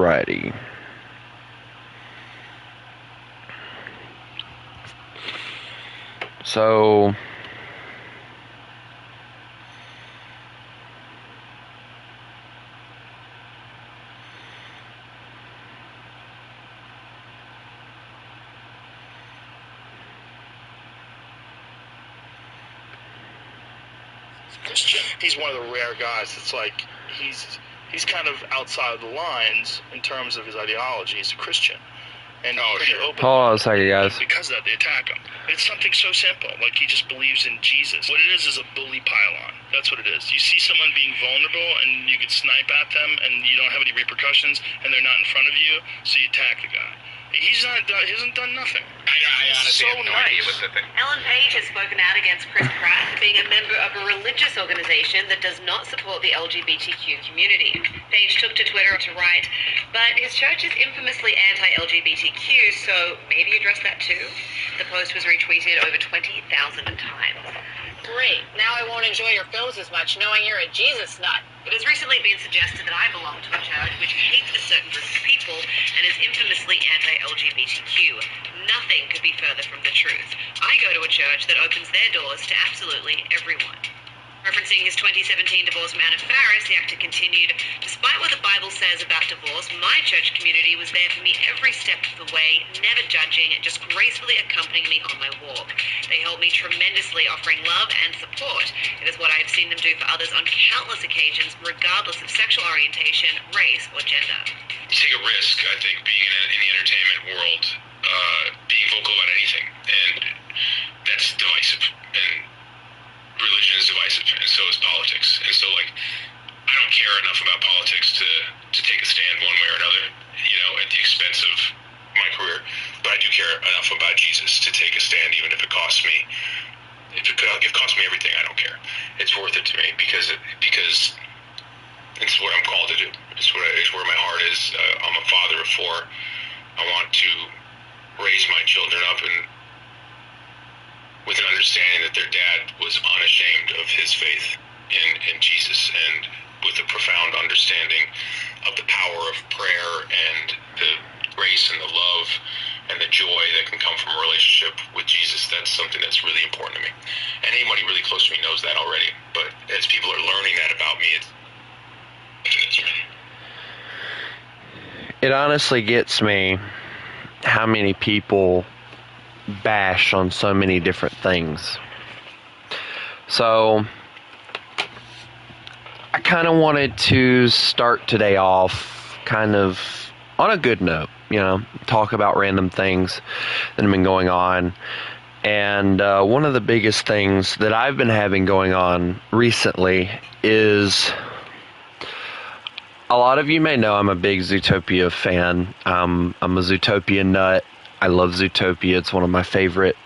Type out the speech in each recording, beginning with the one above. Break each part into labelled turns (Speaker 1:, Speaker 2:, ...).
Speaker 1: Alrighty. So,
Speaker 2: Christian. He's one of the rare guys that's like, he's kind of outside of the lines in terms of his ideology. He's a Christian. And
Speaker 1: hold on a second, guys.
Speaker 2: Because of that, they attack him. It's something so simple, like he just believes in Jesus. What it is a bully pylon. That's what it is. You see someone being vulnerable, and you can snipe at them, and you don't have any repercussions, and they're not in front of you, so you attack the guy. He hasn't done nothing.
Speaker 3: I honestly have no idea what the thing.
Speaker 4: Ellen Page has spoken out against Chris Pratt for being a member of a religious organization that does not support the LGBTQ community. Page took to Twitter to write, but his church is infamously anti-LGBTQ, so maybe address that too? The post was retweeted over 20,000 times.
Speaker 5: Great. Now I won't enjoy your films as much knowing you're a Jesus nut.
Speaker 4: It has recently been suggested that I belong to a church which hates a certain group of people and is infamously anti-LGBTQ. Nothing could be further from the truth. I go to a church that opens their doors to absolutely everyone. Referencing his 2017 divorce man of Faris, the actor continued, despite what the Bible says about divorce, my church community was there for me every step of the way, never judging, just gracefully accompanying me on my walk. They helped me tremendously, offering love and support. It is what I have seen them do for others on countless occasions, regardless of sexual orientation, race, or gender.
Speaker 3: You take a risk, I think, being in the entertainment world, being vocal about anything, and that's divisive. And religion is divisive, and so is politics. And so, like, I don't care enough about politics to take a stand one way or another, at the expense of my career. But I do care enough about Jesus to take a stand, even if it costs me. If it costs me everything, I don't care. It's worth it to me because it's what I'm called to do. It's where my heart is. I'm a father of 4. I want to raise my children up with an understanding that their dad was unashamed of his faith in Jesus, and with a profound understanding of the power of prayer and the grace and the love and the joy that can come from a relationship with Jesus. That's something that's really important to me. And anybody really close to me knows that already. But as people are learning that about me,
Speaker 1: it honestly gets me how many people bash on so many different things. So I kind of wanted to start today off kind of on a good note, talk about random things that have been going on. And one of the biggest things that I've been having going on recently is, a lot of you may know I'm a big Zootopia fan. I'm a Zootopia nut. I love Zootopia. It's one of my favorite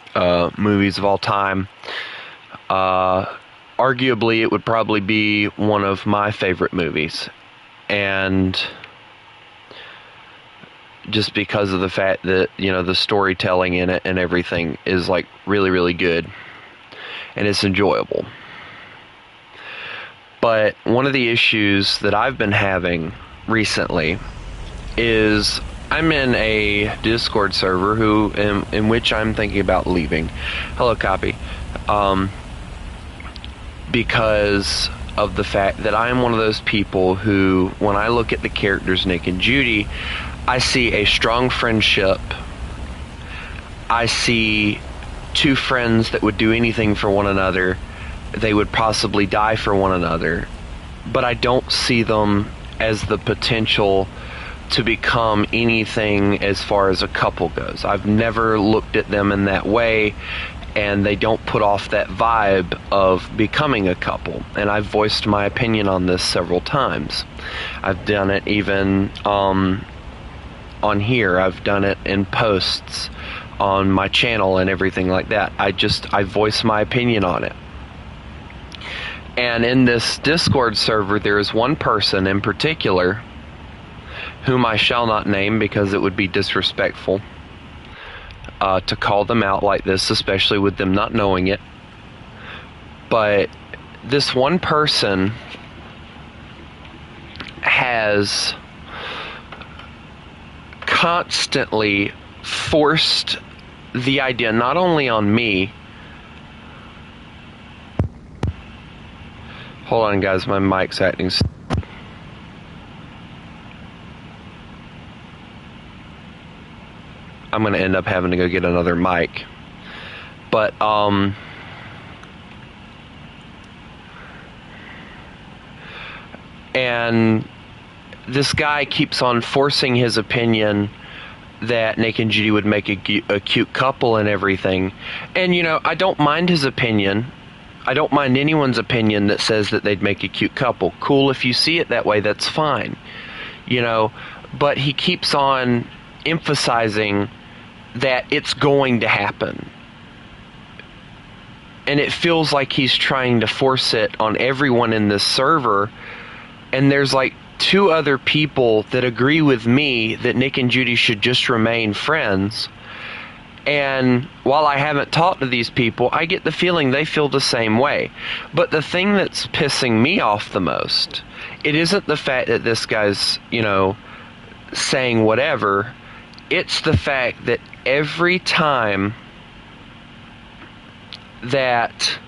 Speaker 1: movies of all time. Arguably, it would probably be one of my favorite movies. And just because of the fact that, the storytelling in it and everything is, like, really, really good. And it's enjoyable. But one of the issues that I've been having recently is I'm in a Discord server in which I'm thinking about leaving. Hello, copy. Because of the fact that I am one of those people who, when I look at the characters Nick and Judy, I see a strong friendship. I see 2 friends that would do anything for one another. They would possibly die for one another. But I don't see them as the potential to become anything as far as a couple goes. I've never looked at them in that way, and they don't put off that vibe of becoming a couple. And I've voiced my opinion on this several times. I've done it even on here. I've done it in posts on my channel and everything like that. I voice my opinion on it. And in this Discord server, there is one person in particular whom I shall not name because it would be disrespectful to call them out like this, especially with them not knowing it. But this one person has constantly forced the idea, not only on me. Hold on, guys, my mic's acting. I'm going to end up having to go get another mic. But, and this guy keeps on forcing his opinion that Nick and Judy would make a cute couple and everything. And, you know, I don't mind his opinion. I don't mind anyone's opinion that says that they'd make a cute couple. Cool, if you see it that way, that's fine. You know, but he keeps on emphasizing that it's going to happen. And it feels like he's trying to force it on everyone in this server. And there's like 2 other people that agree with me that Nick and Judy should just remain friends. And while I haven't talked to these people, I get the feeling they feel the same way. But the thing that's pissing me off the most, it isn't the fact that this guy's, you know, saying whatever. It's the fact that every time that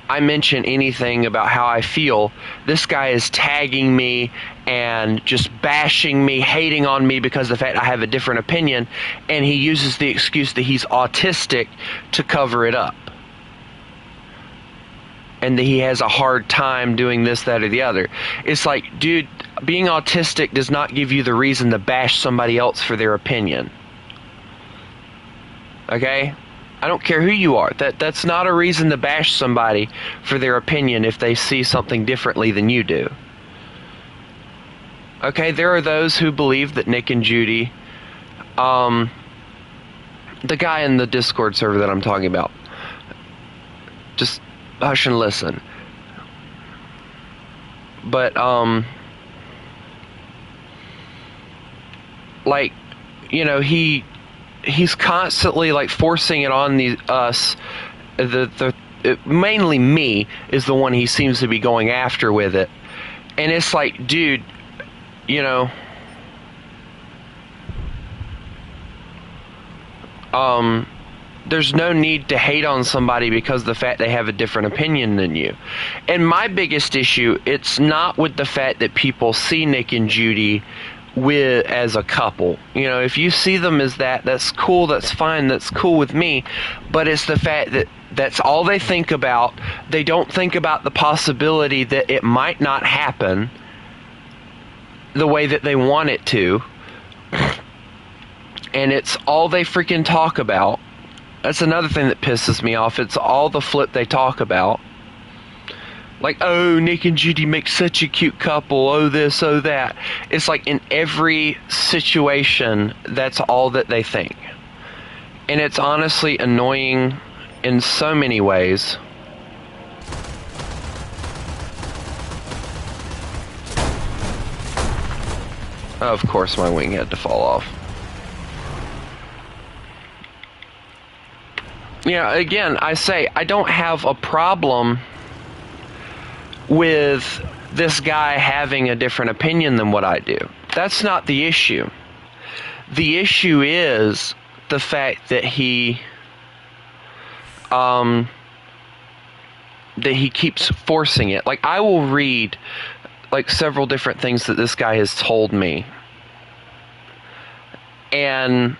Speaker 1: I mention anything about how I feel, this guy is tagging me and just bashing me, hating on me because of the fact I have a different opinion, and he uses the excuse that he's autistic to cover it up. And that he has a hard time doing this, that, or the other. It's like, dude, being autistic does not give you the reason to bash somebody else for their opinion. Okay? I don't care who you are. That's not a reason to bash somebody for their opinion if they see something differently than you do. Okay, there are those who believe that Nick and Judy, the guy in the Discord server that I'm talking about, just hush and listen. But, like, you know, he's constantly like forcing it on us. Mainly me is the one he seems to be going after with it, and it's like, dude, you know, there's no need to hate on somebody because of the fact they have a different opinion than you. And my biggest issue, it's not with the fact that people see Nick and Judy as a couple. You know, if you see them as that's cool, that's fine, that's cool with me. But it's the fact that that's all they think about. They don't think about the possibility that it might not happen the way that they want it to. And it's all they freaking talk about. That's another thing that pisses me off. It's all the flip they talk about. Like, oh, Nick and Judy make such a cute couple, oh this, oh that. It's like in every situation, that's all that they think. And it's honestly annoying in so many ways. Of course my wing had to fall off. Yeah, again, I say, I don't have a problem with this guy having a different opinion than what I do. That's not the issue. The issue is the fact that he keeps forcing it. Like, I will read like several different things that this guy has told me, and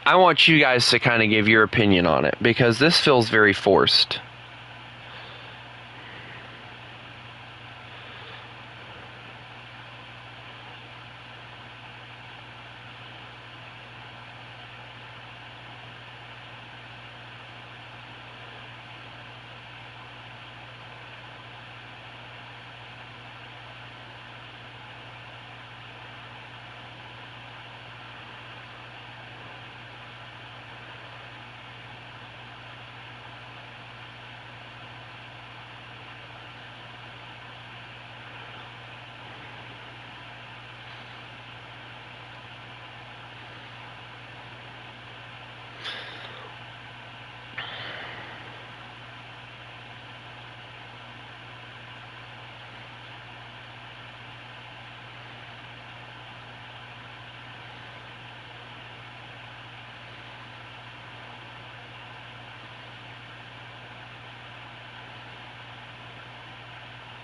Speaker 1: I want you guys to kind of give your opinion on it, because this feels very forced.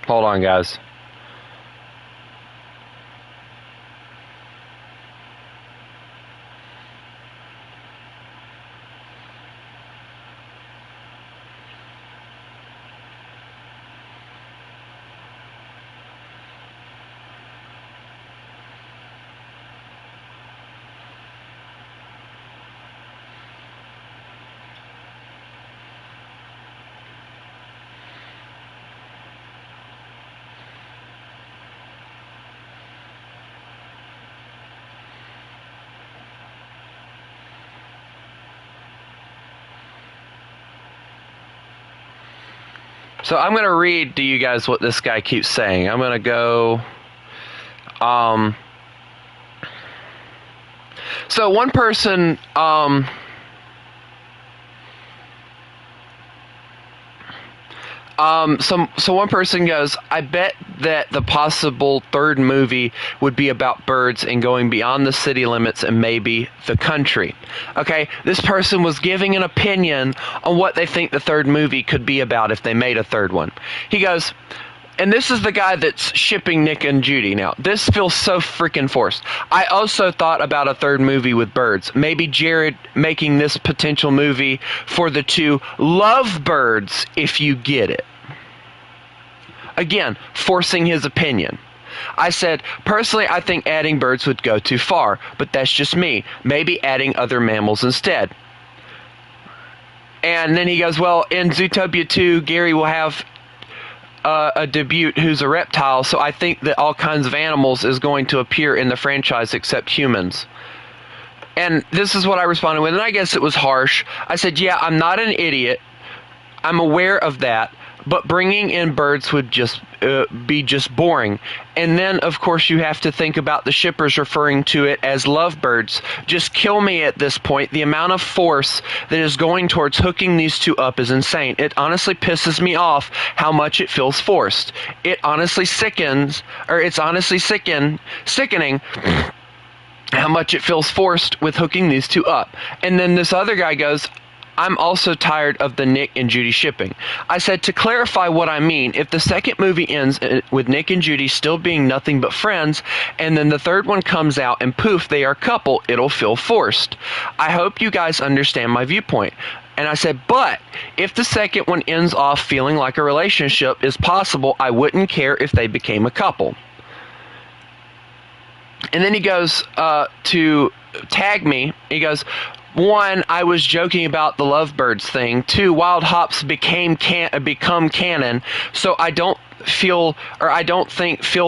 Speaker 1: Hold on, guys. So I'm going to read to you guys what this guy keeps saying. I'm going to go... So one person... So one person goes, I bet that the possible third movie would be about birds and going beyond the city limits and maybe the country. Okay, this person was giving an opinion on what they think the third movie could be about if they made a third one. He goes, and this is the guy that's shipping Nick and Judy now. This feels so freaking forced. I also thought about a third movie with birds. Maybe Jared making this potential movie for the two lovebirds, if you get it. Again, forcing his opinion. I said, personally, I think adding birds would go too far, but that's just me. Maybe adding other mammals instead. And then he goes, well, in Zootopia 2, Gary will have a debut who's a reptile, so I think that all kinds of animals is going to appear in the franchise except humans. And this is what I responded with, and I guess it was harsh. I said, yeah, I'm not an idiot. I'm aware of that. But bringing in birds would just be just boring. And then, of course, you have to think about the shippers referring to it as lovebirds. Just kill me at this point. The amount of force that is going towards hooking these two up is insane. It honestly pisses me off how much it feels forced. It honestly sickens, or it's honestly sickening how much it feels forced with hooking these two up. And then this other guy goes, I'm also tired of the Nick and Judy shipping. I said, to clarify what I mean, if the second movie ends with Nick and Judy still being nothing but friends, and then the third one comes out and poof, they are a couple, it'll feel forced. I hope you guys understand my viewpoint. And I said, but if the second one ends off feeling like a relationship is possible, I wouldn't care if they became a couple. And then he goes to tag me. He goes, 1, I was joking about the lovebirds thing. 2, Wild Hops become canon, so I don't feel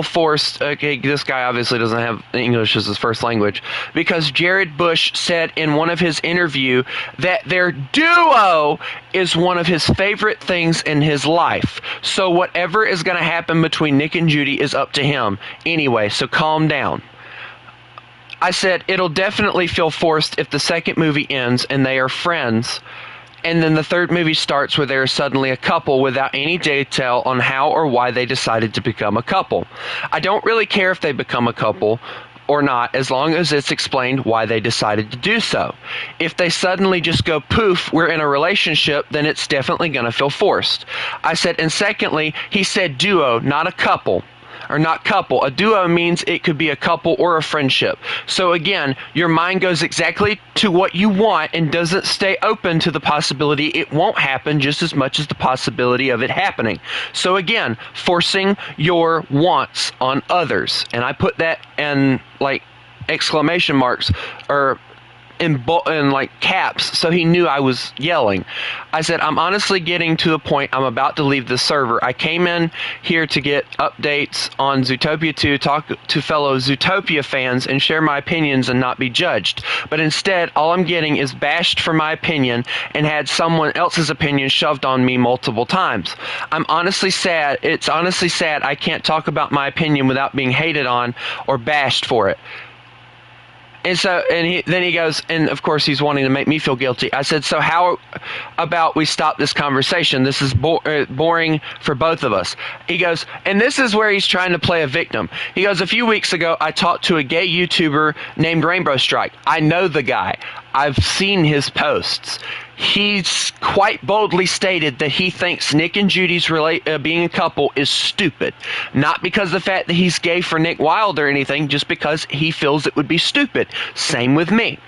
Speaker 1: forced. Okay, this guy obviously doesn't have English as his first language, because Jared Bush said in one of his interview that their duo is one of his favorite things in his life. So whatever is going to happen between Nick and Judy is up to him anyway, so calm down. I said, it'll definitely feel forced if the second movie ends and they are friends, and then the third movie starts where they are suddenly a couple without any detail on how or why they decided to become a couple. I don't really care if they become a couple or not, as long as it's explained why they decided to do so. If they suddenly just go, poof, we're in a relationship, then it's definitely going to feel forced. I said, and secondly, he said duo, not a couple. Or not couple. A duo means it could be a couple or a friendship. So again, your mind goes exactly to what you want and doesn't stay open to the possibility it won't happen just as much as the possibility of it happening. So again, forcing your wants on others. And I put that in like exclamation marks or in like caps, so he knew I was yelling. I said, I'm honestly getting to the point I'm about to leave the server. I came in here to get updates on Zootopia 2, talk to fellow Zootopia fans, and share my opinions and not be judged. But instead, all I'm getting is bashed for my opinion and had someone else's opinion shoved on me multiple times. I'm honestly sad. It's honestly sad I can't talk about my opinion without being hated on or bashed for it. And so, then he goes, and of course he's wanting to make me feel guilty. I said, so how about we stop this conversation? This is boring for both of us. He goes, and this is where he's trying to play a victim. He goes, a few weeks ago, I talked to a gay YouTuber named Rainbow Strike. I know the guy. I've seen his posts. He's quite boldly stated that he thinks Nick and Judy's being a couple is stupid. Not because of the fact that he's gay for Nick Wilde or anything, just because he feels it would be stupid. Same with me,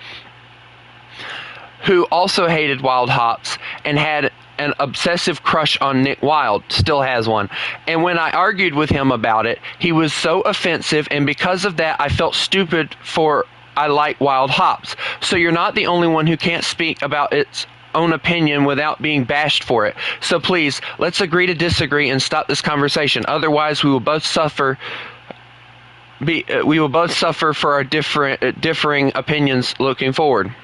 Speaker 1: who also hated Wild Hops and had an obsessive crush on Nick Wilde, still has one. And when I argued with him about it, he was so offensive, and because of that, I felt stupid for I like Wild Hops. So you're not the only one who can't speak about its own opinion without being bashed for it. So please, let's agree to disagree and stop this conversation. Otherwise, we will both suffer. We will both suffer for our differing opinions looking forward.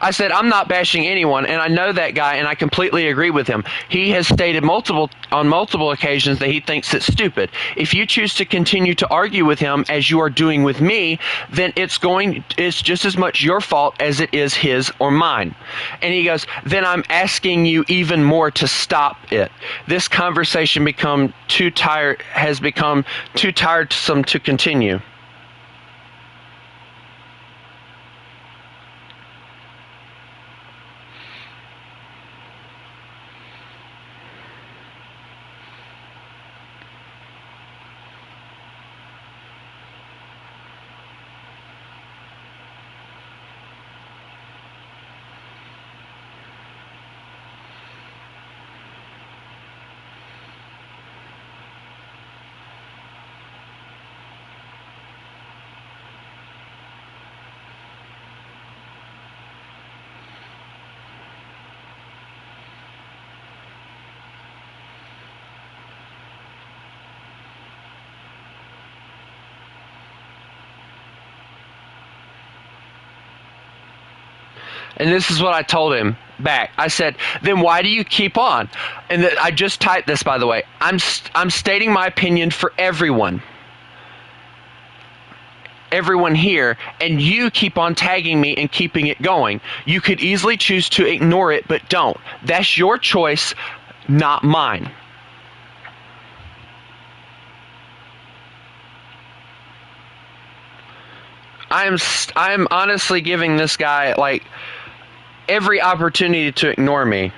Speaker 1: I said, I'm not bashing anyone, and I know that guy, and I completely agree with him. He has stated on multiple occasions that he thinks it's stupid. If you choose to continue to argue with him as you are doing with me, then it's just as much your fault as it is his or mine. And he goes, then I'm asking you even more to stop it. This conversation has become too tiresome to continue. And this is what I told him back. I said, then why do you keep on? And I just typed this, by the way. I'm stating my opinion for everyone. Everyone here, and you keep on tagging me and keeping it going. You could easily choose to ignore it, but don't. That's your choice, not mine. I'm honestly giving this guy, like, every opportunity to ignore me.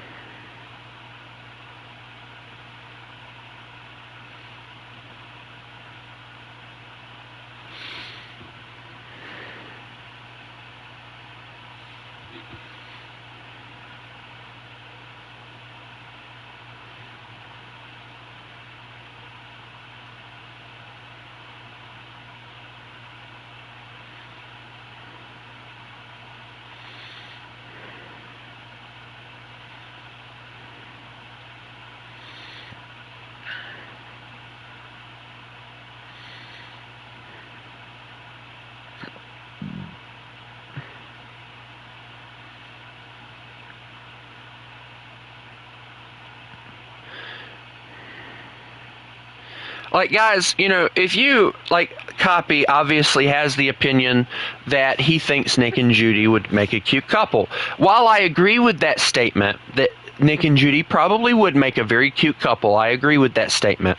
Speaker 1: Like, guys, you know, if you, like, Copy obviously has the opinion that he thinks Nick and Judy would make a cute couple. While I agree with that statement, that Nick and Judy probably would make a very cute couple, I agree with that statement.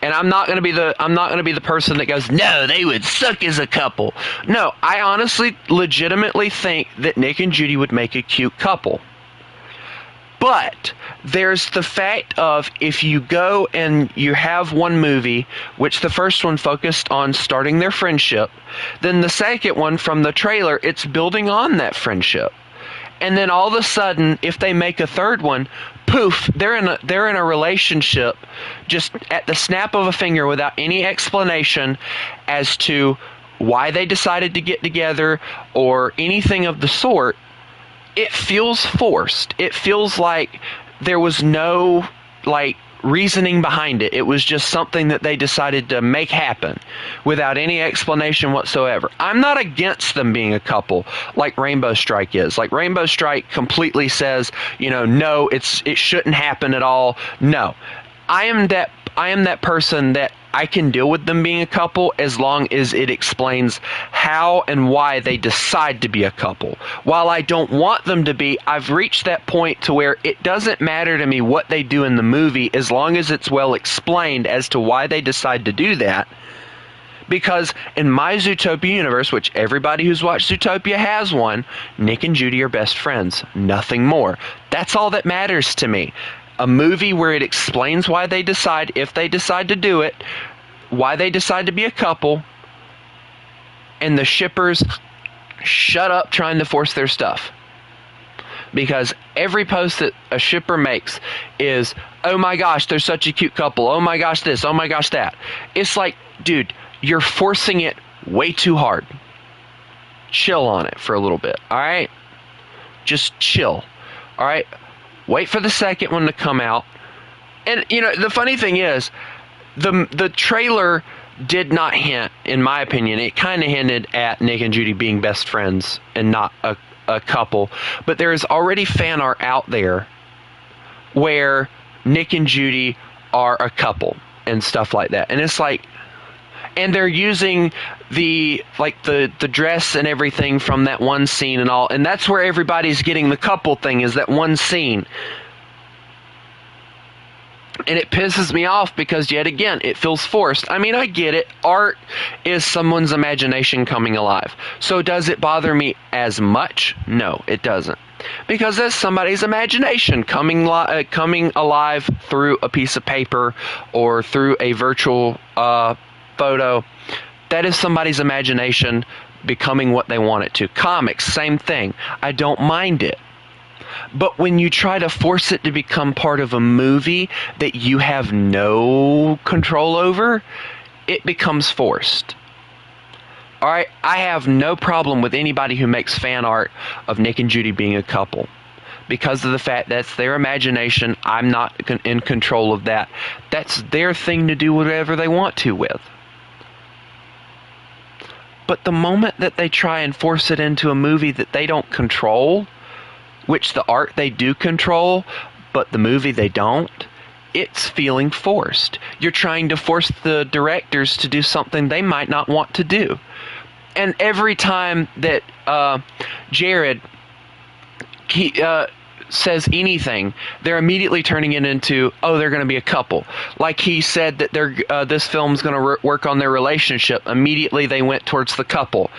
Speaker 1: And I'm not going to be the person that goes, no, they would suck as a couple. No, I honestly, legitimately think that Nick and Judy would make a cute couple. But there's the fact of, if you go and you have one movie, which the first one focused on starting their friendship, then the second one from the trailer, it's building on that friendship. And then all of a sudden, if they make a third one, poof, they're in a relationship just at the snap of a finger without any explanation as to why they decided to get together or anything of the sort. It feels forced. It feels like there was no, like, reasoning behind it. It was just something that they decided to make happen without any explanation whatsoever. I'm not against them being a couple like Rainbow Strike is. Like, Rainbow Strike completely says, you know, no, it shouldn't happen at all. No. I am that person that I can deal with them being a couple as long as it explains how and why they decide to be a couple. While I don't want them to be, I've reached that point to where it doesn't matter to me what they do in the movie as long as it's well explained as to why they decide to do that. Because in my Zootopia universe, which everybody who's watched Zootopia has one, Nick and Judy are best friends. Nothing more. That's all that matters to me. A movie where it explains why they decide, if they decide to do it, why they decide to be a couple, and the shippers shut up trying to force their stuff. Because every post that a shipper makes is, oh my gosh, they're such a cute couple. Oh my gosh this, oh my gosh that. It's like, dude, you're forcing it way too hard. Chill on it for a little bit, alright? Just chill, alright? Wait for the second one to come out. And, you know, the funny thing is, the trailer did not hint, in my opinion, it kind of hinted at Nick and Judy being best friends and not a couple. But there is already fan art out there where Nick and Judy are a couple and stuff like that. And it's like, and they're using the dress and everything from that one scene and all. And that's where everybody's getting the couple thing, is that one scene. And it pisses me off because, yet again, it feels forced. I mean, I get it. Art is someone's imagination coming alive. So does it bother me as much? No, it doesn't. Because that's somebody's imagination coming alive through a piece of paper or through a virtual photo. That is somebody's imagination becoming what they want it to. Comics, same thing. I don't mind it. But when you try to force it to become part of a movie that you have no control over, it becomes forced. Alright, I have no problem with anybody who makes fan art of Nick and Judy being a couple. Because of the fact that's their imagination, I'm not in control of that. That's their thing to do whatever they want to with. But the moment that they try and force it into a movie that they don't control, which the art they do control, but the movie they don't, it's feeling forced. You're trying to force the directors to do something they might not want to do. And every time that Jared says anything, they're immediately turning it into, oh, they're going to be a couple. Like he said that this film's going to work on their relationship. Immediately they went towards the couple.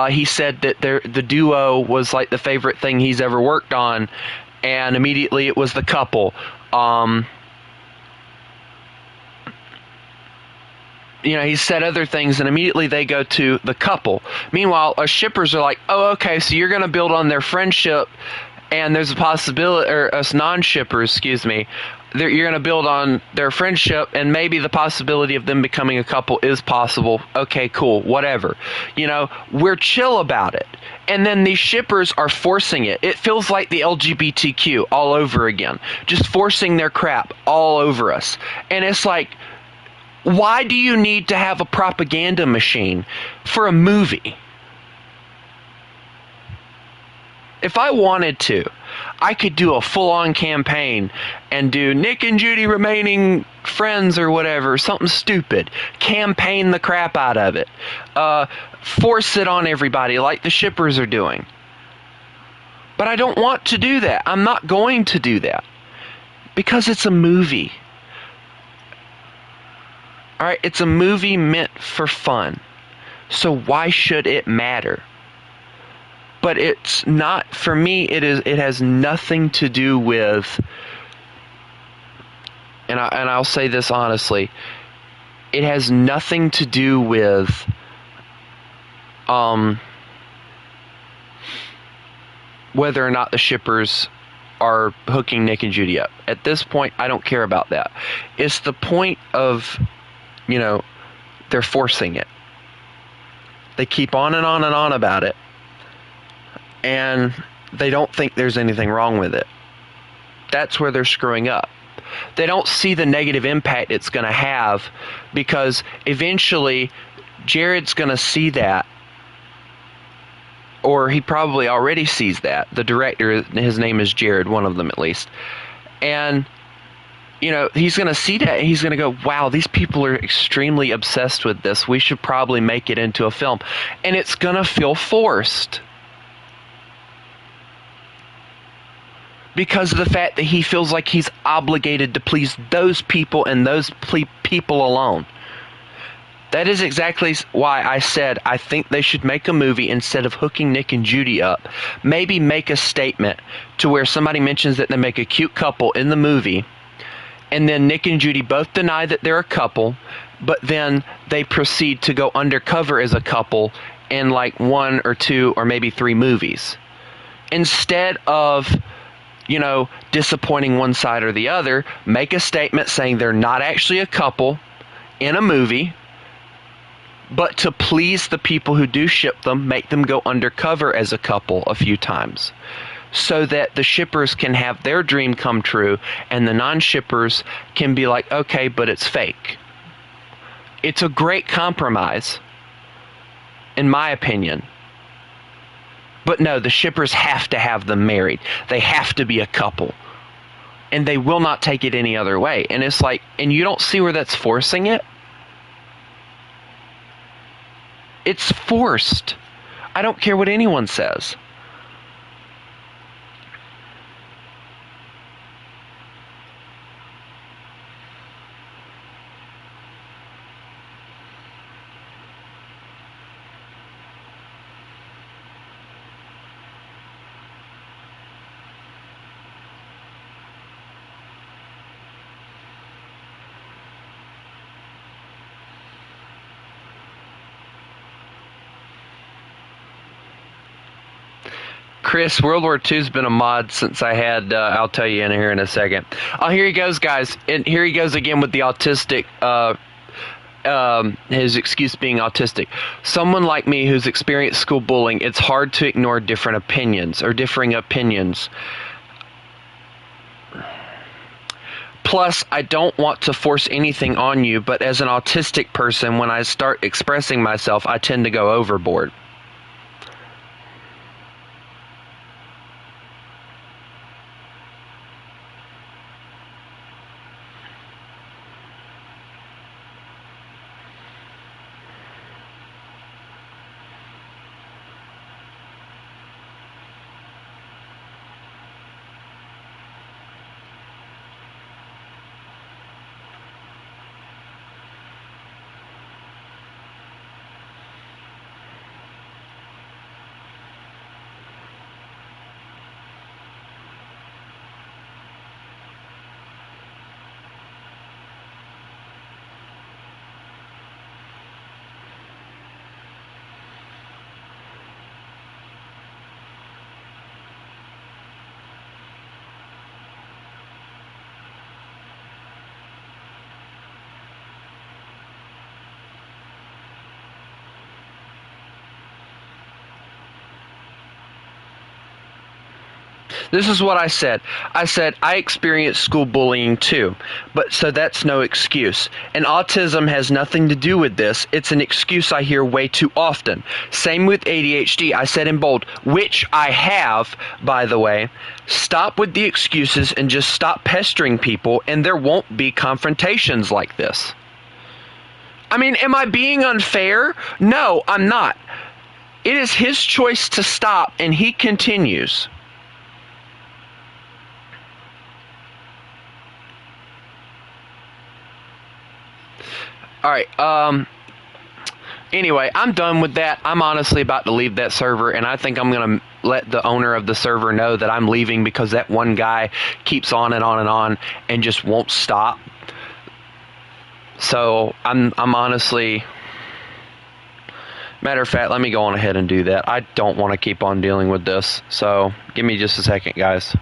Speaker 1: He said that the duo was like the favorite thing he's ever worked on, and immediately it was the couple. You know, he said other things, and immediately they go to the couple. Meanwhile, us shippers are like, oh, okay, so you're going to build on their friendship, and there's a possibility, or us non-shippers, excuse me, you're going to build on their friendship, and maybe the possibility of them becoming a couple is possible. Okay, cool, whatever. You know, we're chill about it. And then these shippers are forcing it. It feels like the LGBTQ all over again. Just forcing their crap all over us. And it's like, why do you need to have a propaganda machine for a movie? If I wanted to, I could do a full-on campaign and do Nick and Judy remaining friends or whatever, something stupid. Campaign the crap out of it. Force it on everybody like the shippers are doing. But I don't want to do that. I'm not going to do that. Because it's a movie. Alright, it's a movie meant for fun. So why should it matter? But it's not, for me, it has nothing to do with, and I'll say this honestly, it has nothing to do with whether or not the shippers are hooking Nick and Judy up. At this point, I don't care about that. It's the point of, you know, they're forcing it. They keep on and on and on about it. And they don't think there's anything wrong with it. That's where they're screwing up. They don't see the negative impact it's going to have, because eventually Jared's going to see that, or he probably already sees that. The director, his name is Jared, one of them at least. And, you know, he's going to see that, and he's going to go, wow, these people are extremely obsessed with this. We should probably make it into a film. And it's going to feel forced. Because of the fact that he feels like he's obligated to please those people and those people alone. That is exactly why I said I think they should make a movie instead of hooking Nick and Judy up. Maybe make a statement to where somebody mentions that they make a cute couple in the movie, and then Nick and Judy both deny that they're a couple, but then they proceed to go undercover as a couple in like 1 or 2 or maybe 3 movies. Instead of, disappointing one side or the other, make a statement saying they're not actually a couple in a movie, but to please the people who do ship them, make them go undercover as a couple a few times, so that the shippers can have their dream come true and the non-shippers can be like, okay, but it's fake. It's a great compromise, in my opinion. But no, the shippers have to have them married. They have to be a couple. And they will not take it any other way. And it's like, and you don't see where that's forcing it? It's forced. I don't care what anyone says. Chris, World War II's been a mod since I had, I'll tell you in here in a second. Oh, here he goes, guys. And here he goes again with the autistic, his excuse being autistic. Someone like me who's experienced school bullying, it's hard to ignore different opinions or differing opinions. Plus, I don't want to force anything on you, but as an autistic person, when I start expressing myself, I tend to go overboard. This is what I said. I said, I experienced school bullying too, but so that's no excuse. And autism has nothing to do with this. It's an excuse I hear way too often. Same with ADHD. I said in bold, which I have, by the way. Stop with the excuses and just stop pestering people, and there won't be confrontations like this. I mean, am I being unfair? No, I'm not. It is his choice to stop, and he continues. Alright, anyway, I'm done with that. I'm honestly about to leave that server, and I think I'm going to let the owner of the server know that I'm leaving because that one guy keeps on and on and on and just won't stop. So, I'm honestly... Matter of fact, let me go on ahead and do that. I don't want to keep on dealing with this. So, give me just a second, guys.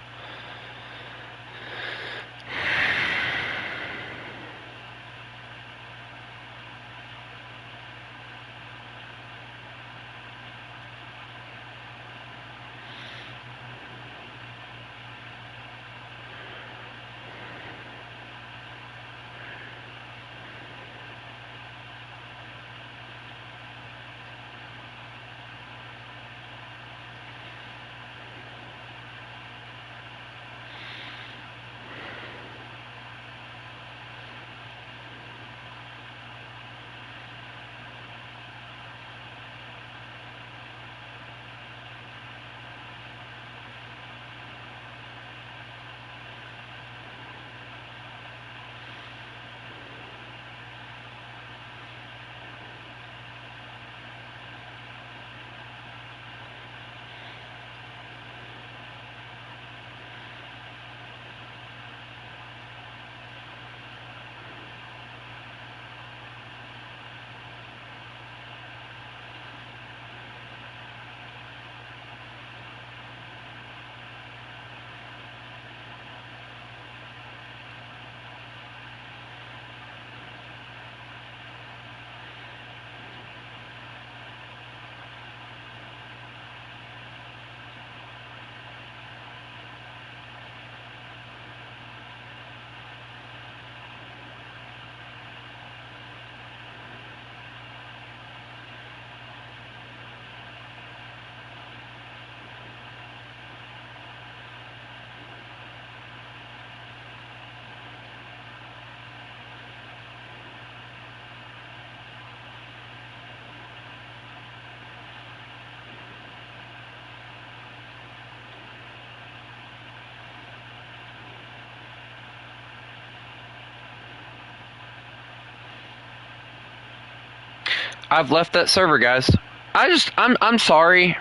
Speaker 1: I've left that server, guys. I'm sorry,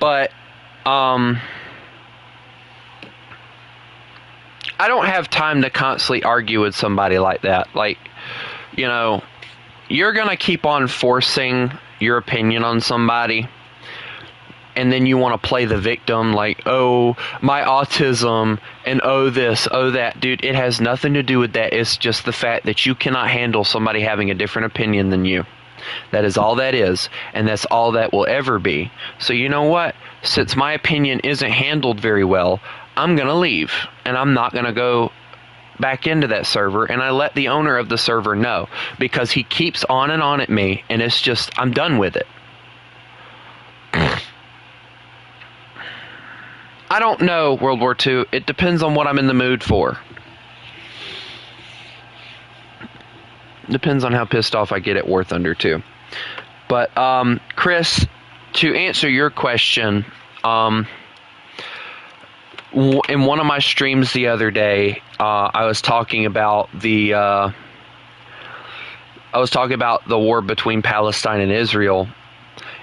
Speaker 1: but I don't have time to constantly argue with somebody like that. Like, you know, you're gonna keep on forcing your opinion on somebody, and then you want to play the victim, like, oh, my autism, and oh this, oh that. Dude, it has nothing to do with that. It's just the fact that you cannot handle somebody having a different opinion than you. That is all that is, and that's all that will ever be. So you know what? Since my opinion isn't handled very well, I'm going to leave, and I'm not going to go back into that server, and I let the owner of the server know, because he keeps on and on at me, and it's just, I'm done with it. I don't know, World War II. It depends on what I'm in the mood for. Depends on how pissed off I get at War Thunder, too. But, Chris, to answer your question, in one of my streams the other day, I was talking about the war between Palestine and Israel,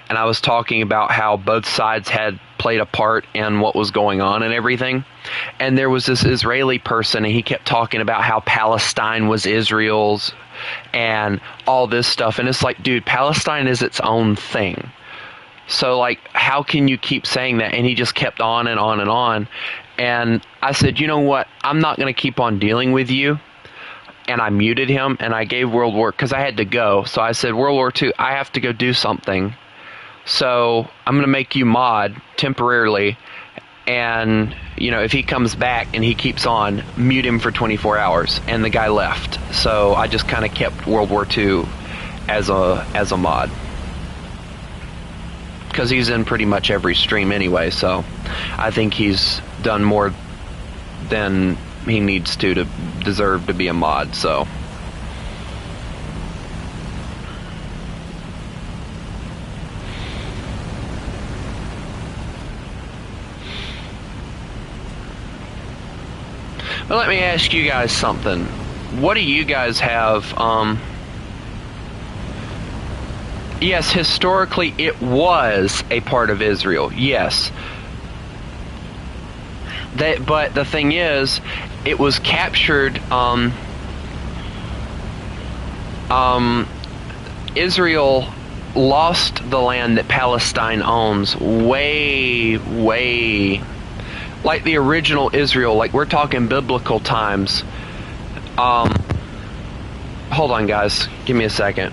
Speaker 1: and I was talking about how both sides had played a part in what was going on and everything. And there was this Israeli person, and he kept talking about how Palestine was Israel's and all this stuff. And it's like, dude, Palestine is its own thing. So, like, how can you keep saying that? And he just kept on and on and on. And I said, you know what? I'm not going to keep on dealing with you. And I muted him, and I gave World War, because I had to go. So I said, World War II, I have to go do something. So I'm going to make you mod temporarily, and, you know, if he comes back and he keeps on, mute him for 24 hours. And the guy left. So I just kind of kept World War II as a mod, because he's in pretty much every stream anyway. So I think he's done more than he needs to deserve to be a mod. So. But let me ask you guys something. What do you guys have? Yes, historically it was a part of Israel. Yes. But the thing is, it was captured. Israel lost the land that Palestine owns way, like the original Israel, like we're talking biblical times. Hold on, guys. Give me a second.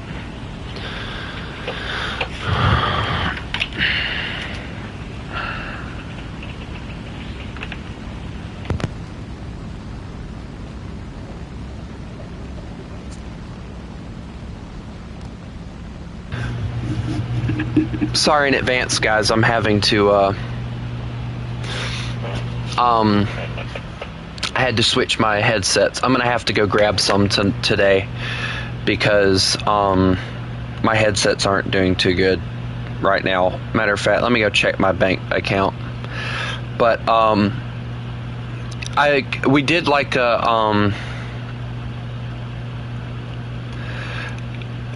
Speaker 1: Sorry in advance, guys. I'm having to, I had to switch my headsets. I'm going to have to go grab some today, because my headsets aren't doing too good right now. Matter of fact, let me go check my bank account. But we did like a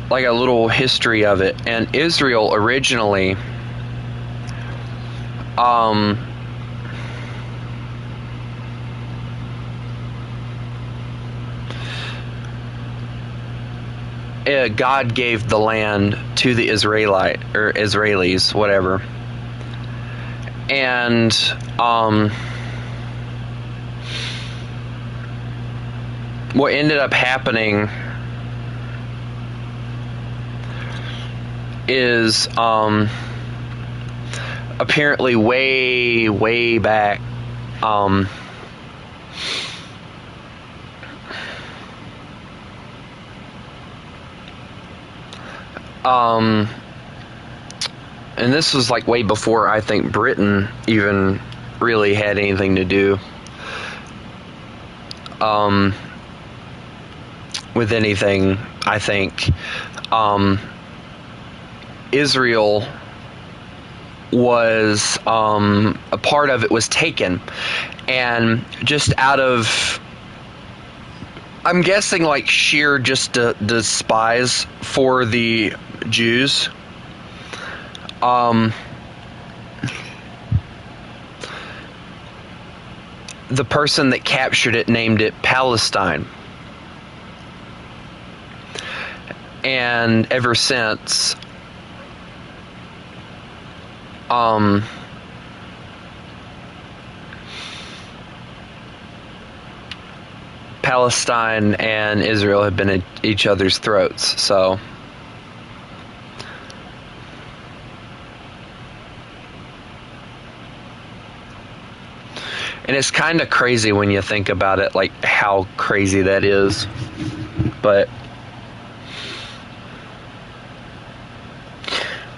Speaker 1: little history of it. And Israel originally God gave the land to the Israelis, whatever. And what ended up happening is apparently way back, and this was like way before I think Britain even really had anything to do with anything. I think Israel was a part of it was taken, and just out of I'm guessing like sheer just despise for the Jews. The person that captured it named it Palestine. And ever since, Palestine and Israel have been at each other's throats, so... And it's kind of crazy when you think about it, like how crazy that is. But,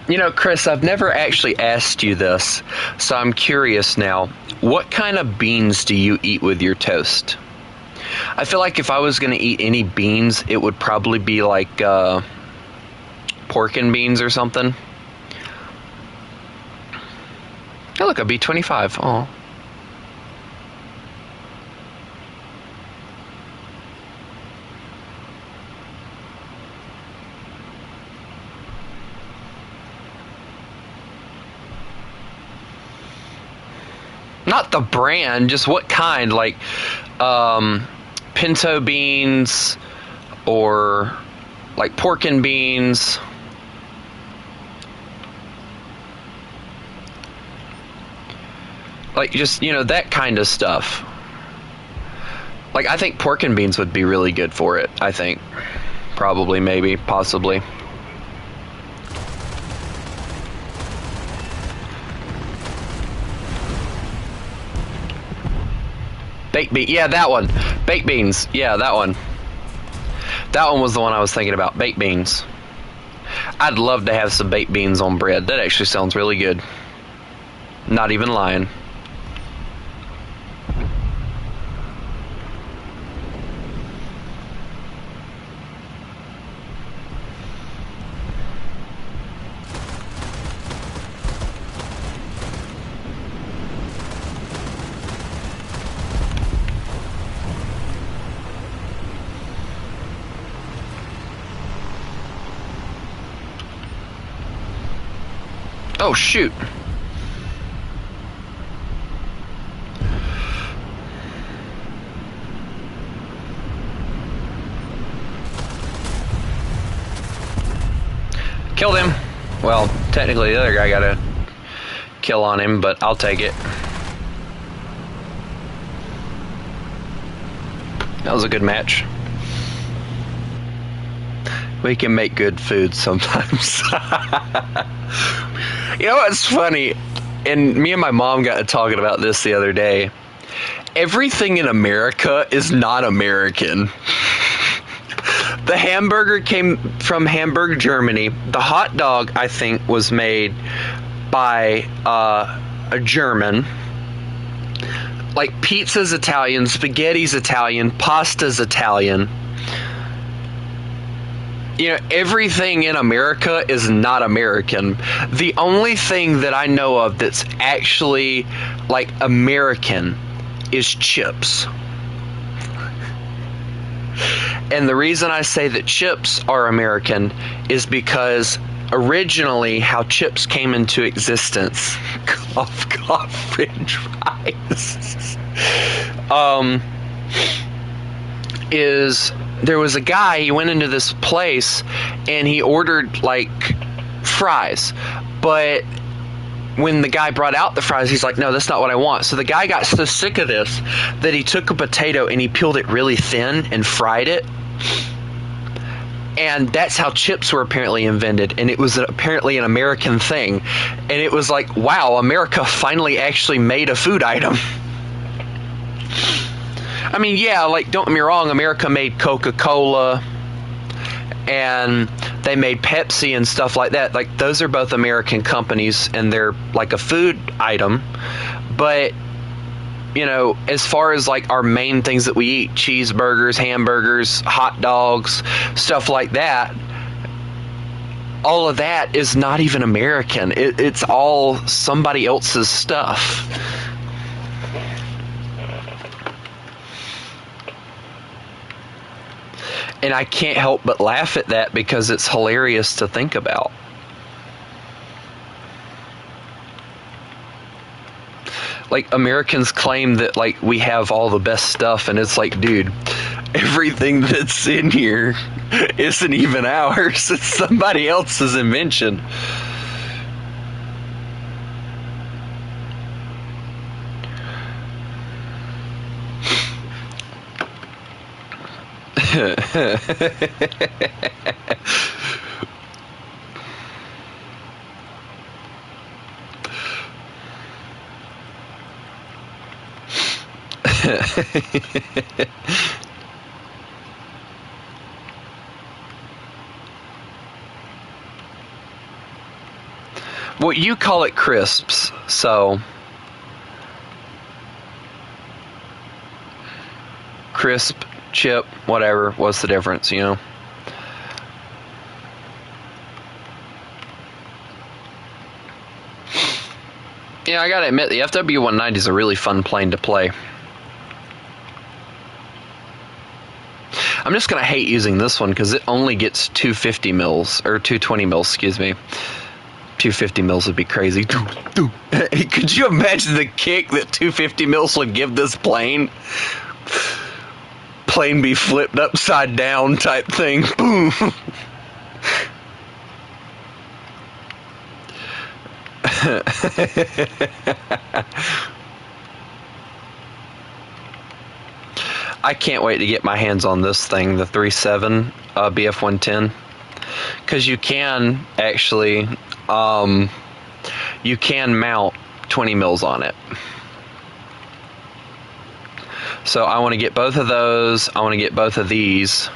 Speaker 1: you know, Chris, I've never actually asked you this, so I'm curious now. What kind of beans do you eat with your toast? I feel like if I was going to eat any beans, it would probably be like pork and beans or something. Oh, look, a B-25. Oh. Not the brand, just what kind, like pinto beans or like pork and beans. Like just, you know, that kind of stuff. Like I think pork and beans would be really good for it, I think. Probably, maybe, possibly. Baked beans, yeah, that one. Baked beans, yeah, that one. That one was the one I was thinking about, baked beans. I'd love to have some baked beans on bread. That actually sounds really good. Not even lying. Oh, shoot. Killed him. Well, technically the other guy got a kill on him, but I'll take it. That was a good match. We can make good food sometimes. You know what's funny? And me and my mom got to talking about this the other day. Everything in America is not American. The hamburger came from Hamburg, Germany. The hot dog, I think, was made by a German. Like pizza's Italian, spaghetti's Italian, pasta's Italian. You know, everything in America is not American. The only thing that I know of that's actually like American is chips. And the reason I say that chips are American is because originally how chips came into existence, cough, cough, french fries, is there was a guy, he went into this place and he ordered like fries, but when the guy brought out the fries, he's like, no, that's not what I want. So the guy got so sick of this that he took a potato and he peeled it really thin and fried it. And that's how chips were apparently invented. And it was apparently an American thing. And it was like, wow, America finally actually made a food item. I mean, yeah, like, don't get me wrong, America made Coca-Cola and they made Pepsi and stuff like that. Like, those are both American companies and they're like a food item. But, you know, as far as like our main things that we eat, cheeseburgers, hamburgers, hot dogs, stuff like that, all of that is not even American. It's all somebody else's stuff. And I can't help but laugh at that because it's hilarious to think about. Like, Americans claim that, like, we have all the best stuff, and it's like, dude, everything that's in here isn't even ours. It's somebody else's invention. Well, you call it crisps, so crisp, chip, whatever. What's the difference, you know? Yeah, I gotta admit, the FW-190 is a really fun plane to play. I'm just gonna hate using this one because it only gets 250 mils, or 220 mils, excuse me. 250 mils would be crazy. Could you imagine the kick that 250 mils would give this plane? Plane be flipped upside down type thing. Boom. I can't wait to get my hands on this thing, the 3.7 BF-110, because you can actually you can mount 20 mils on it. So I want to get both of those. I want to get both of these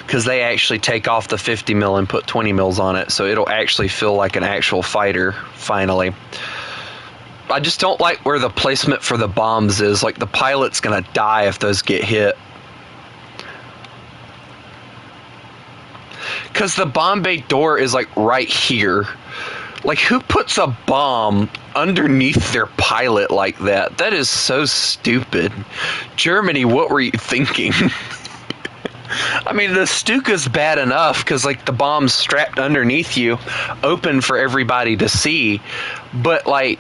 Speaker 1: because they actually take off the 50 mil and put 20 mils on it, so it'll actually feel like an actual fighter finally. I just don't like where the placement for the bombs is. Like, the pilot's gonna die if those get hit. Because the bomb bay door is like right here. Like, who puts a bomb underneath their pilot like that? That is so stupid. Germany, what were you thinking? I mean, the Stuka's bad enough because, like, the bomb's strapped underneath you, open for everybody to see. But, like,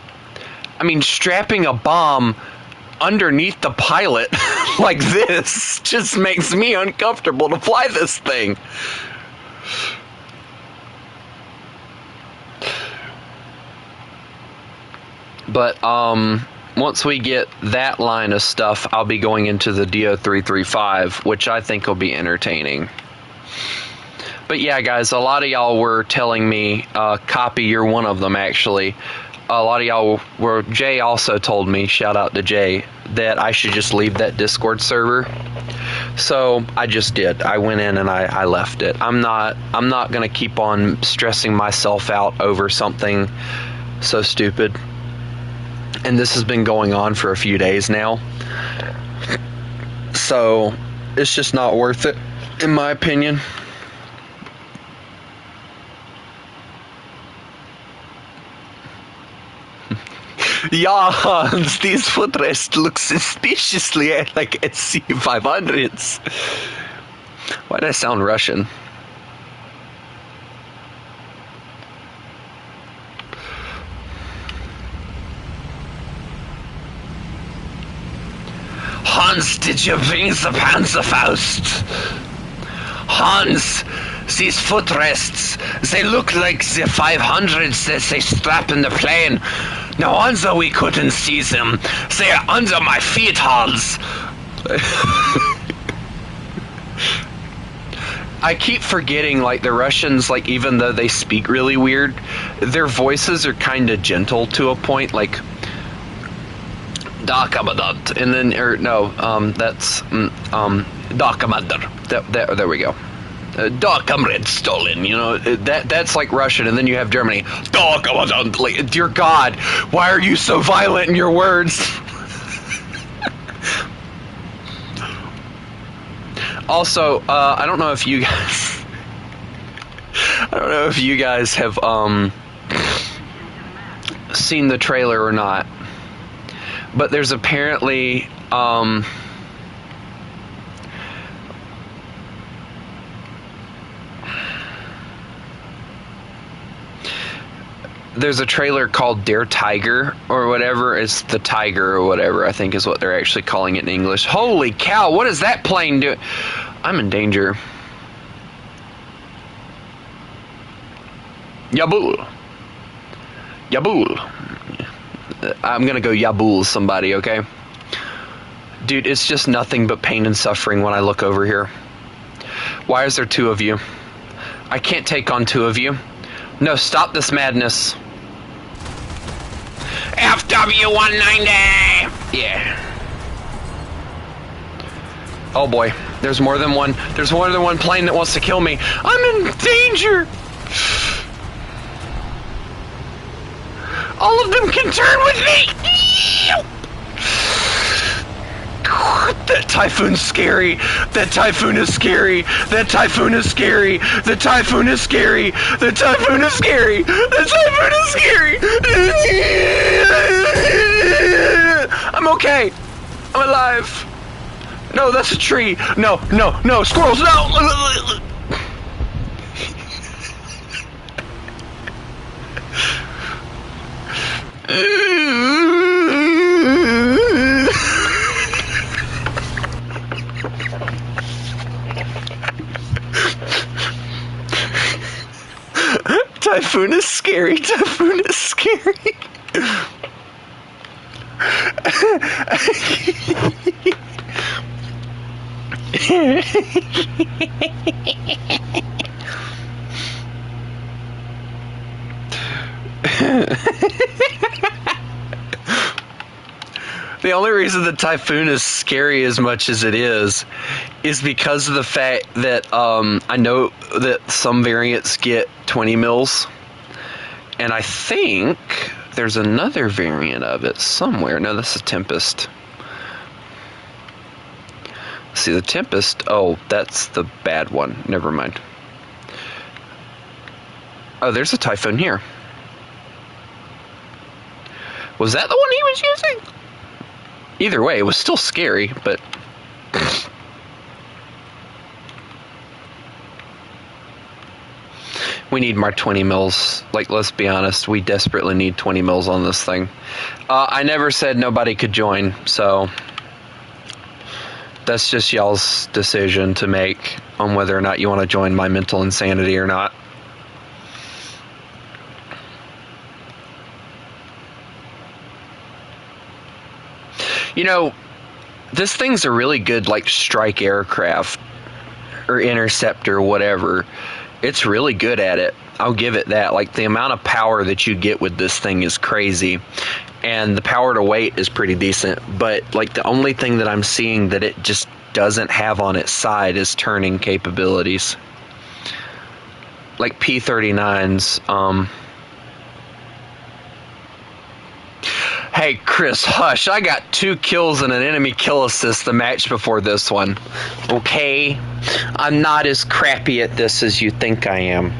Speaker 1: I mean, strapping a bomb underneath the pilot like this just makes me uncomfortable to fly this thing. But once we get that line of stuff, I'll be going into the DO335, which I think will be entertaining. But yeah, guys, a lot of y'all were telling me, copy, you're one of them, actually. A lot of y'all were, Jay also told me, shout out to Jay, that I should just leave that Discord server. So I just did. I went in and I left it. I'm not gonna keep on stressing myself out over something so stupid. And this has been going on for a few days now. So it's just not worth it, in my opinion. Yeah, Hans, these footrests look suspiciously like SC-500s. Why did I sound Russian? Hans, did you bring the Panzerfaust? Hans, these footrests, they look like the 500s that they strap in the plane. No wonder we couldn't see them. They are under my feet, Hans. I keep forgetting, like, the Russians, like, even though they speak really weird, their voices are kind of gentle to a point, like, Da Commandant, and then, or no, that's, Da Commander. There we go. Da Comrade Stalin, you know, that's like Russian, and then you have Germany. Da Commandant, like, dear God, why are you so violent in your words? Also, I don't know if you guys, have, seen the trailer or not, but there's apparently, there's a trailer called Dare Tiger or whatever. It's the Tiger or whatever, I think is what they're actually calling it in English. Holy cow, what is that plane doing? I'm in danger. Yabool. Yabool. I'm gonna go Yabool somebody, okay? Dude, it's just nothing but pain and suffering when I look over here. Why is there two of you? I can't take on two of you. No, stop this madness. FW-190! Yeah. Oh boy, there's more than one. There's more than one plane that wants to kill me. I'm in danger! All of them can turn with me! That Typhoon's scary. That Typhoon is scary. That Typhoon is scary. The Typhoon is scary. The Typhoon is scary. The Typhoon is scary. I'm okay. I'm alive. No, that's a tree. No, no, no. Squirrels, no. Typhoon is scary. Typhoon is scary. The only reason the Typhoon is scary as much as it is because of the fact that I know that some variants get 20 mils, and I think there's another variant of it somewhere. No, that's a Tempest. See, the Tempest, oh, that's the bad one. Never mind. Oh, there's a Typhoon here. Was that the one he was using? Either way, it was still scary, but... we need more 20 mils. Like, let's be honest, we desperately need 20 mils on this thing. I never said nobody could join, so... that's just y'all's decision to make on whether or not you want to join my mental insanity or not. You know, this thing's a really good, like, strike aircraft or interceptor, whatever. It's really good at it. I'll give it that. Like, the amount of power that you get with this thing is crazy. And the power to weight is pretty decent. But, like, the only thing that I'm seeing that it just doesn't have on its side is turning capabilities. Like P-39s, Hey, Chris, hush. I got 2 kills and an enemy kill assist the match before this one. Okay? I'm not as crappy at this as you think I am.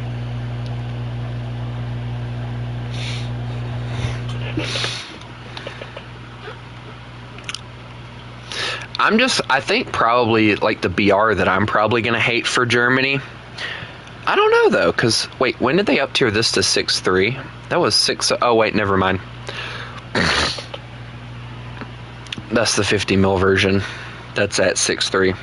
Speaker 1: I think probably, like, the BR that I'm probably going to hate for Germany. I don't know, though, because, wait, when did they up tier this to 6.3? That was 6, oh, wait, never mind. That's the 50 mil version. That's at 6.3.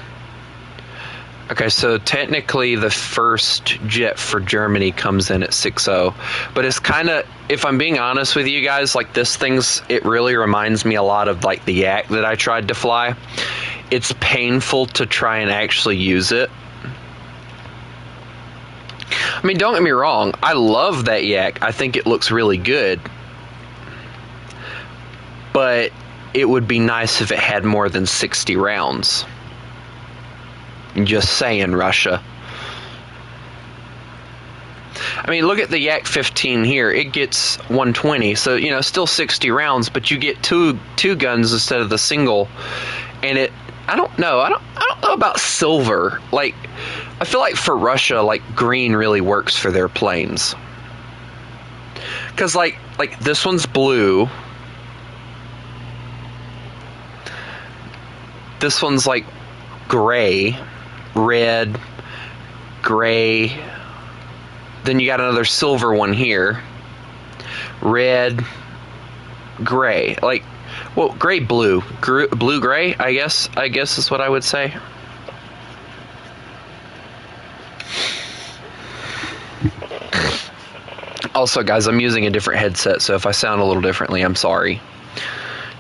Speaker 1: Okay, so technically the first jet for Germany comes in at 6.0. But it's kind of, if I'm being honest with you guys, like this it really reminds me a lot of like the Yak that I tried to fly. It's painful to try and actually use it. I mean, don't get me wrong. I love that Yak. I think it looks really good. But it would be nice if it had more than 60 rounds. Just saying, Russia. I mean, look at the Yak 15 here. It gets 120, so, you know, still 60 rounds, but you get two guns instead of the single. And I don't know. I don't know about silver. Like, I feel like for Russia, like, green really works for their planes. Because, like this one's blue. This one's, like, gray, red, gray. Then you got another silver one here. red, gray. Like, well, gray, blue. Blue, gray, I guess is what I would say. Also, guys, I'm using a different headset, so if I sound a little differently, I'm sorry.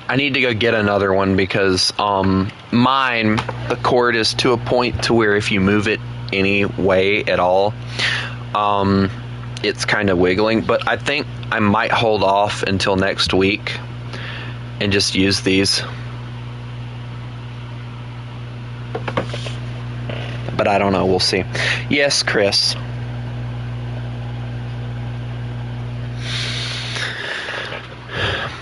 Speaker 1: I need to go get another one because mine, the cord is to a point to where if you move it any way at all, it's kind of wiggling. But I think I might hold off until next week and just use these. But I don't know, we'll see. Yes, Chris.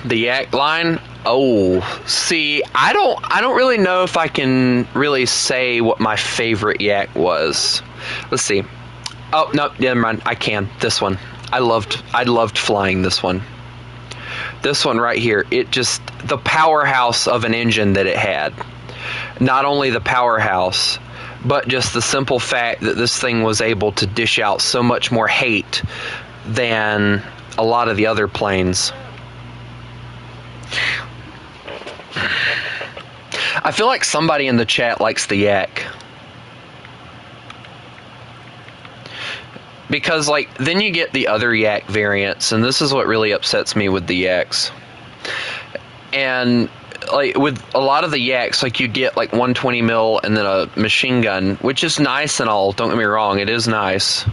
Speaker 1: The yak line. Oh, see, I don't really know if I can really say what my favorite yak was. Let's see. Oh, no, never mind. I can. This one. I loved flying this one. This one right here. It just, the powerhouse of an engine that it had. Not only the powerhouse, but just the simple fact that this thing was able to dish out so much more hate than a lot of the other planes. I feel like somebody in the chat likes the yak. Because, like, then you get the other yak variants, and this is what really upsets me with the yaks. And, like, with a lot of the yaks, like, you get, like, 120 mil and then a machine gun, which is nice and all, don't get me wrong, it is nice.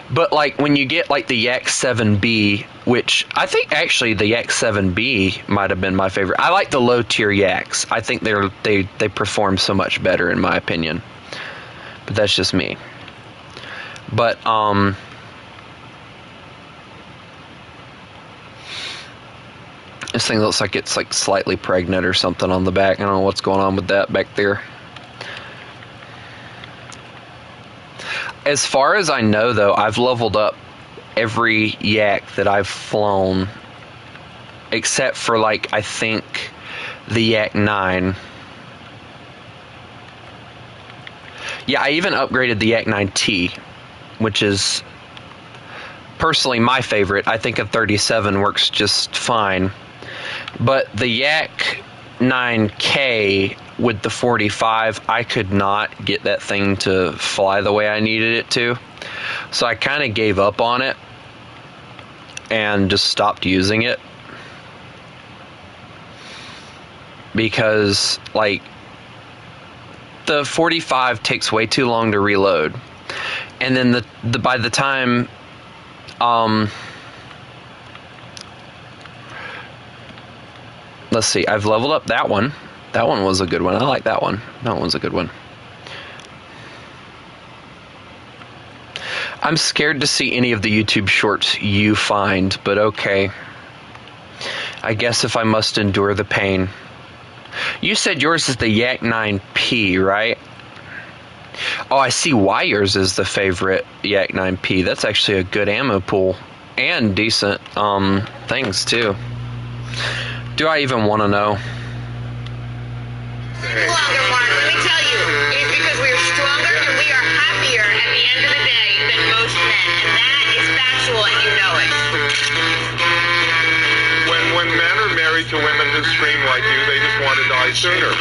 Speaker 1: But, like, when you get, like, the Yak 7B, which I think actually the Yak 7B might have been my favorite. I like the low-tier Yaks. I think they perform so much better, in my opinion. But that's just me. But, this thing looks like it's, like, slightly pregnant or something on the back. I don't know what's going on with that back there. As far as I know, though, I've leveled up every yak that I've flown, except for, like, I think the Yak 9. Yeah, I even upgraded the Yak 9T, which is personally my favorite. I think a 37 works just fine. But the Yak 9K with the 45, I could not get that thing to fly the way I needed it to. So I kind of gave up on it and just stopped using it. Because, like, the 45 takes way too long to reload. And then the by the time let's see, I've leveled up that one. That one was a good one. I like that one. That one's a good one. I'm scared to see any of the YouTube shorts you find, but okay. I guess if I must endure the pain. You said yours is the Yak 9P, right? Oh, I see why yours is the favorite Yak 9P. That's actually a good ammo pool. And decent things, too. Do I even want to know?
Speaker 5: Longer, Mark, let me tell you, it's because we are stronger and we are happier at the end of the day than most men, and that is factual, and you know it.
Speaker 6: When men are married to women who scream like you, they just want to die sooner.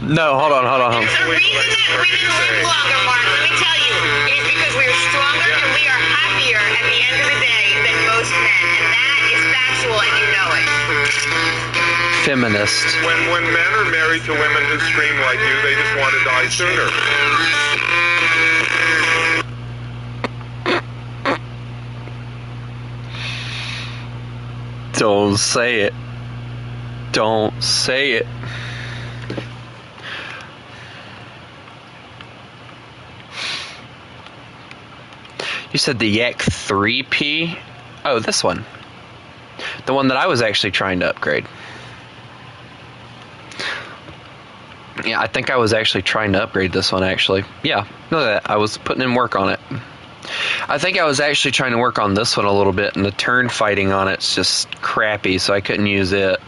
Speaker 1: No, hold on.
Speaker 5: The reason that women live longer, Mark, let me tell you, is because we are stronger and we are happier at the end of the day than most men, and that is factual, and you know it.
Speaker 1: Feminist.
Speaker 6: When men are married to women who scream like you, they just want to die sooner.
Speaker 1: Don't say it. Don't say it. You said the Yak 3P? Oh, this one. The one that I was actually trying to upgrade. Yeah, I think I was actually trying to upgrade this one, actually. Yeah, know that. I was putting in work on it. I think I was actually trying to work on this one a little bit, and the turn fighting on it's just crappy, so I couldn't use it.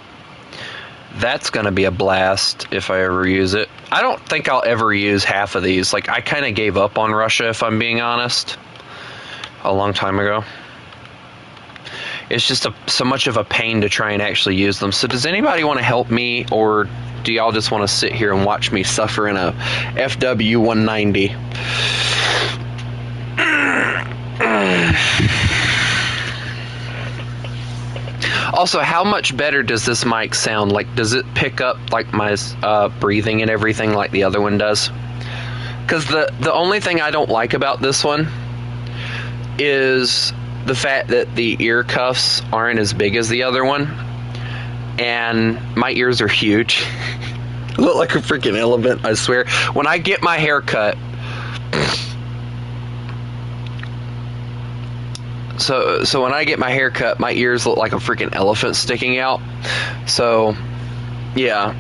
Speaker 1: That's going to be a blast if I ever use it. I don't think I'll ever use half of these. Like, I kind of gave up on Russia, if I'm being honest, a long time ago. It's just so much of a pain to try and actually use them. So does anybody want to help me, or do y'all just want to sit here and watch me suffer in a FW 190? Also, how much better does this mic sound? Like, does it pick up like my breathing and everything like the other one does? Because the only thing I don't like about this one is the fact that the ear cuffs aren't as big as the other one, and my ears are huge. I look like a freaking elephant, I swear. When I get my hair cut, so when I get my hair cut, my ears look like a freaking elephant sticking out. So yeah,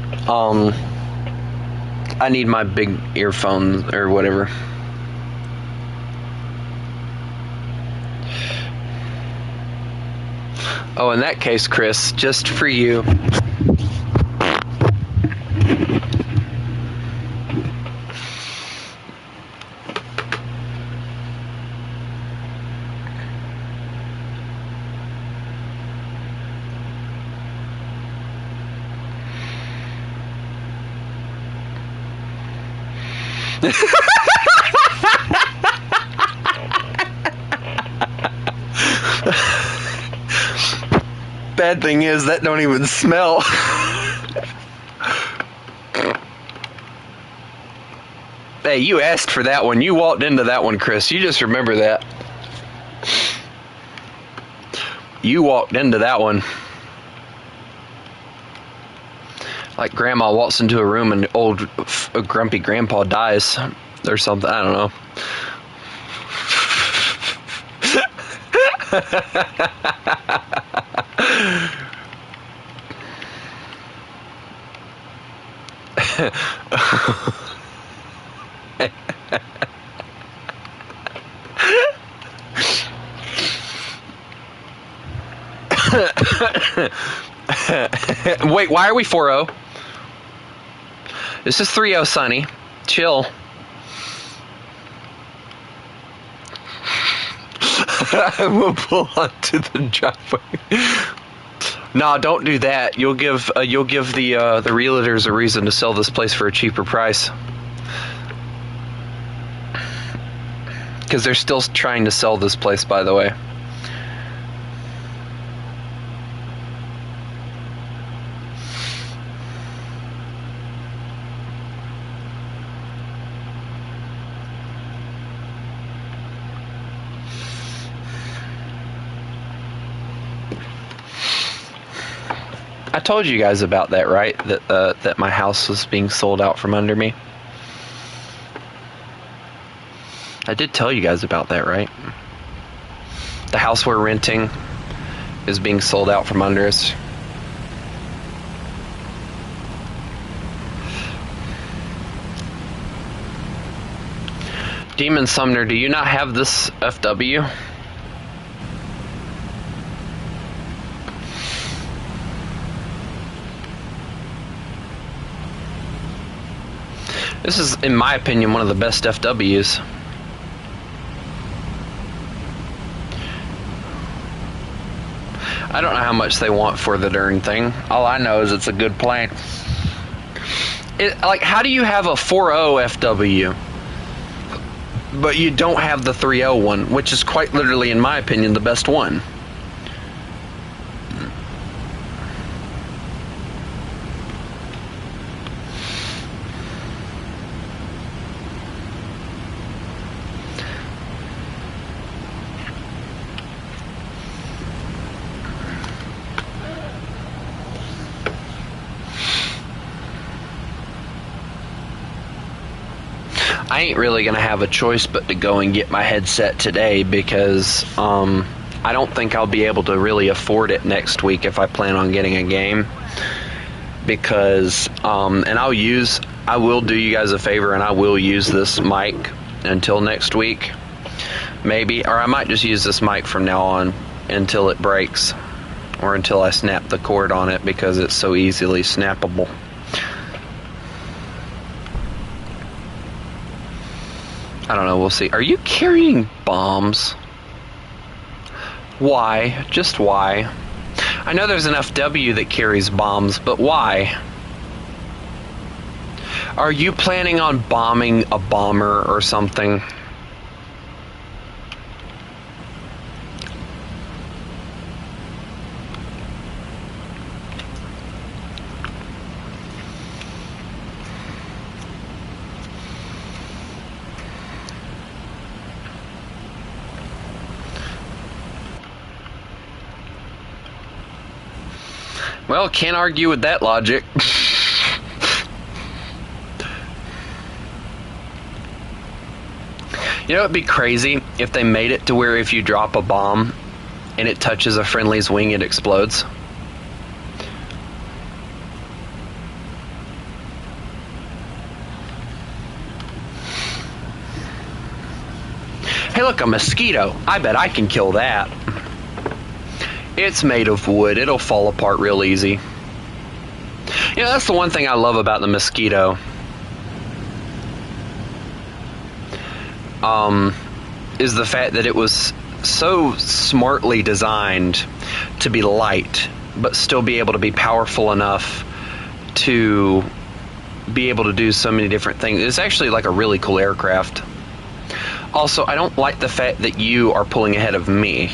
Speaker 1: I need my big earphones or whatever. Oh, in that case, Chris, just for you. Bad thing is that don't even smell. Hey, you asked for that one. You walked into that one, Chris. You just remember that. You walked into that one. Like grandma walks into a room and old grumpy grandpa dies or something. I don't know. Wait, why are we 4-0? This is 3-0, Sonny. Chill. I will pull onto the driveway. No, don't do that. You'll give the realtors a reason to sell this place for a cheaper price. Because they're still trying to sell this place, by the way. I told you guys about that, right? That my house was being sold out from under me. I did tell you guys about that, right? The house we're renting is being sold out from under us. Demon Sumner, do you not have this FW? This is, in my opinion, one of the best FWs. I don't know how much they want for the darn thing. All I know is it's a good plane. Like, how do you have a 4.0 FW, but you don't have the 3.0 one, which is quite literally, in my opinion, the best one? I ain't really gonna have a choice but to go and get my headset today, because I don't think I'll be able to really afford it next week if I plan on getting a game. Because and I will do you guys a favor, and I will use this mic until next week, maybe, or I might just use this mic from now on until it breaks. Or until I snap the cord on it because it's so easily snappable. I don't know, we'll see. Are you carrying bombs? Why? Just why? I know there's an FW that carries bombs, but why? Are you planning on bombing a bomber or something? Well, can't argue with that logic. You know, it'd be crazy if they made it to where if you drop a bomb and it touches a friendly's wing, it explodes. Hey, look, a mosquito. I bet I can kill that. It's made of wood. It'll fall apart real easy. You know, that's the one thing I love about the mosquito. Is the fact that it was so smartly designed to be light, but still be able to be powerful enough to be able to do so many different things. It's actually like a really cool aircraft. Also, I don't like the fact that you are pulling ahead of me.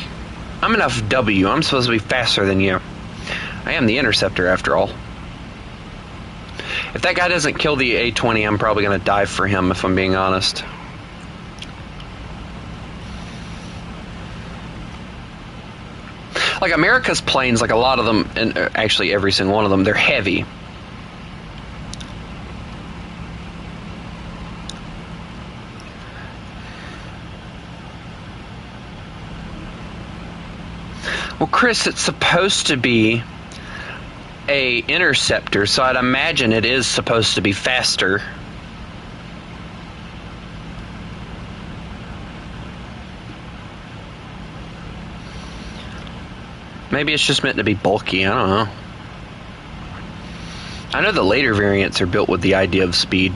Speaker 1: I'm an FW. I'm supposed to be faster than you. I am the interceptor, after all. If that guy doesn't kill the A-20, I'm probably going to dive for him, if I'm being honest. Like, America's planes, like a lot of them, and actually every single one of them, they're heavy. Well, Chris, it's supposed to be a interceptor, so I'd imagine it is supposed to be faster. Maybe it's just meant to be bulky, I don't know. I know the later variants are built with the idea of speed.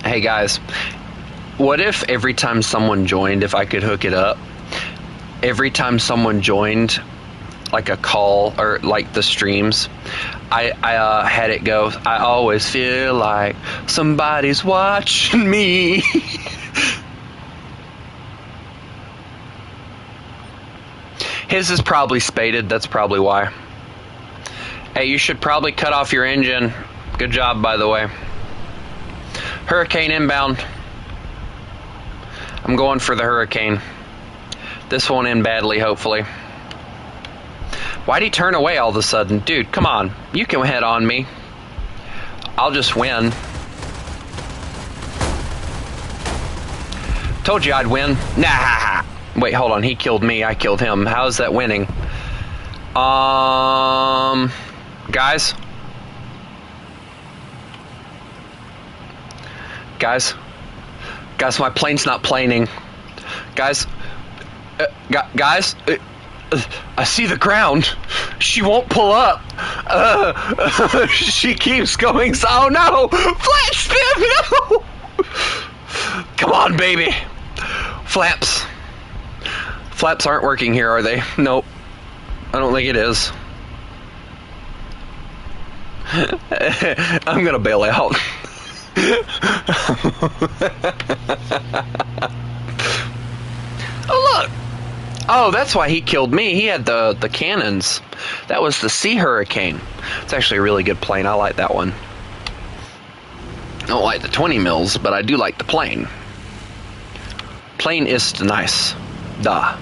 Speaker 1: Hey guys, what if every time someone joined, if I could hook it up, every time someone joined, like a call or like the streams, I had it go, I always feel like somebody's watching me. His is probably spaded, that's probably why. Hey, you should probably cut off your engine. Good job, by the way. Hurricane inbound. I'm going for the Hurricane. This won't end badly, hopefully. Why'd he turn away all of a sudden? Dude, come on. You can head on me. I'll just win. Told you I'd win. Nah. Wait, hold on. He killed me. I killed him. How is that winning? Guys? Guys? Guys, my plane's not planing. Guys? Guys? I see the ground. She won't pull up. She keeps going. Oh no! Flat spin! No! Come on, baby. Flaps. Flaps aren't working here, are they? Nope. I don't think it is. I'm gonna bail out. Oh, look! Oh, that's why he killed me. He had the cannons. That was the Sea Hurricane. It's actually a really good plane. I like that one. I don't like the 20 mils, but I do like the plane. Plane is nice. Duh.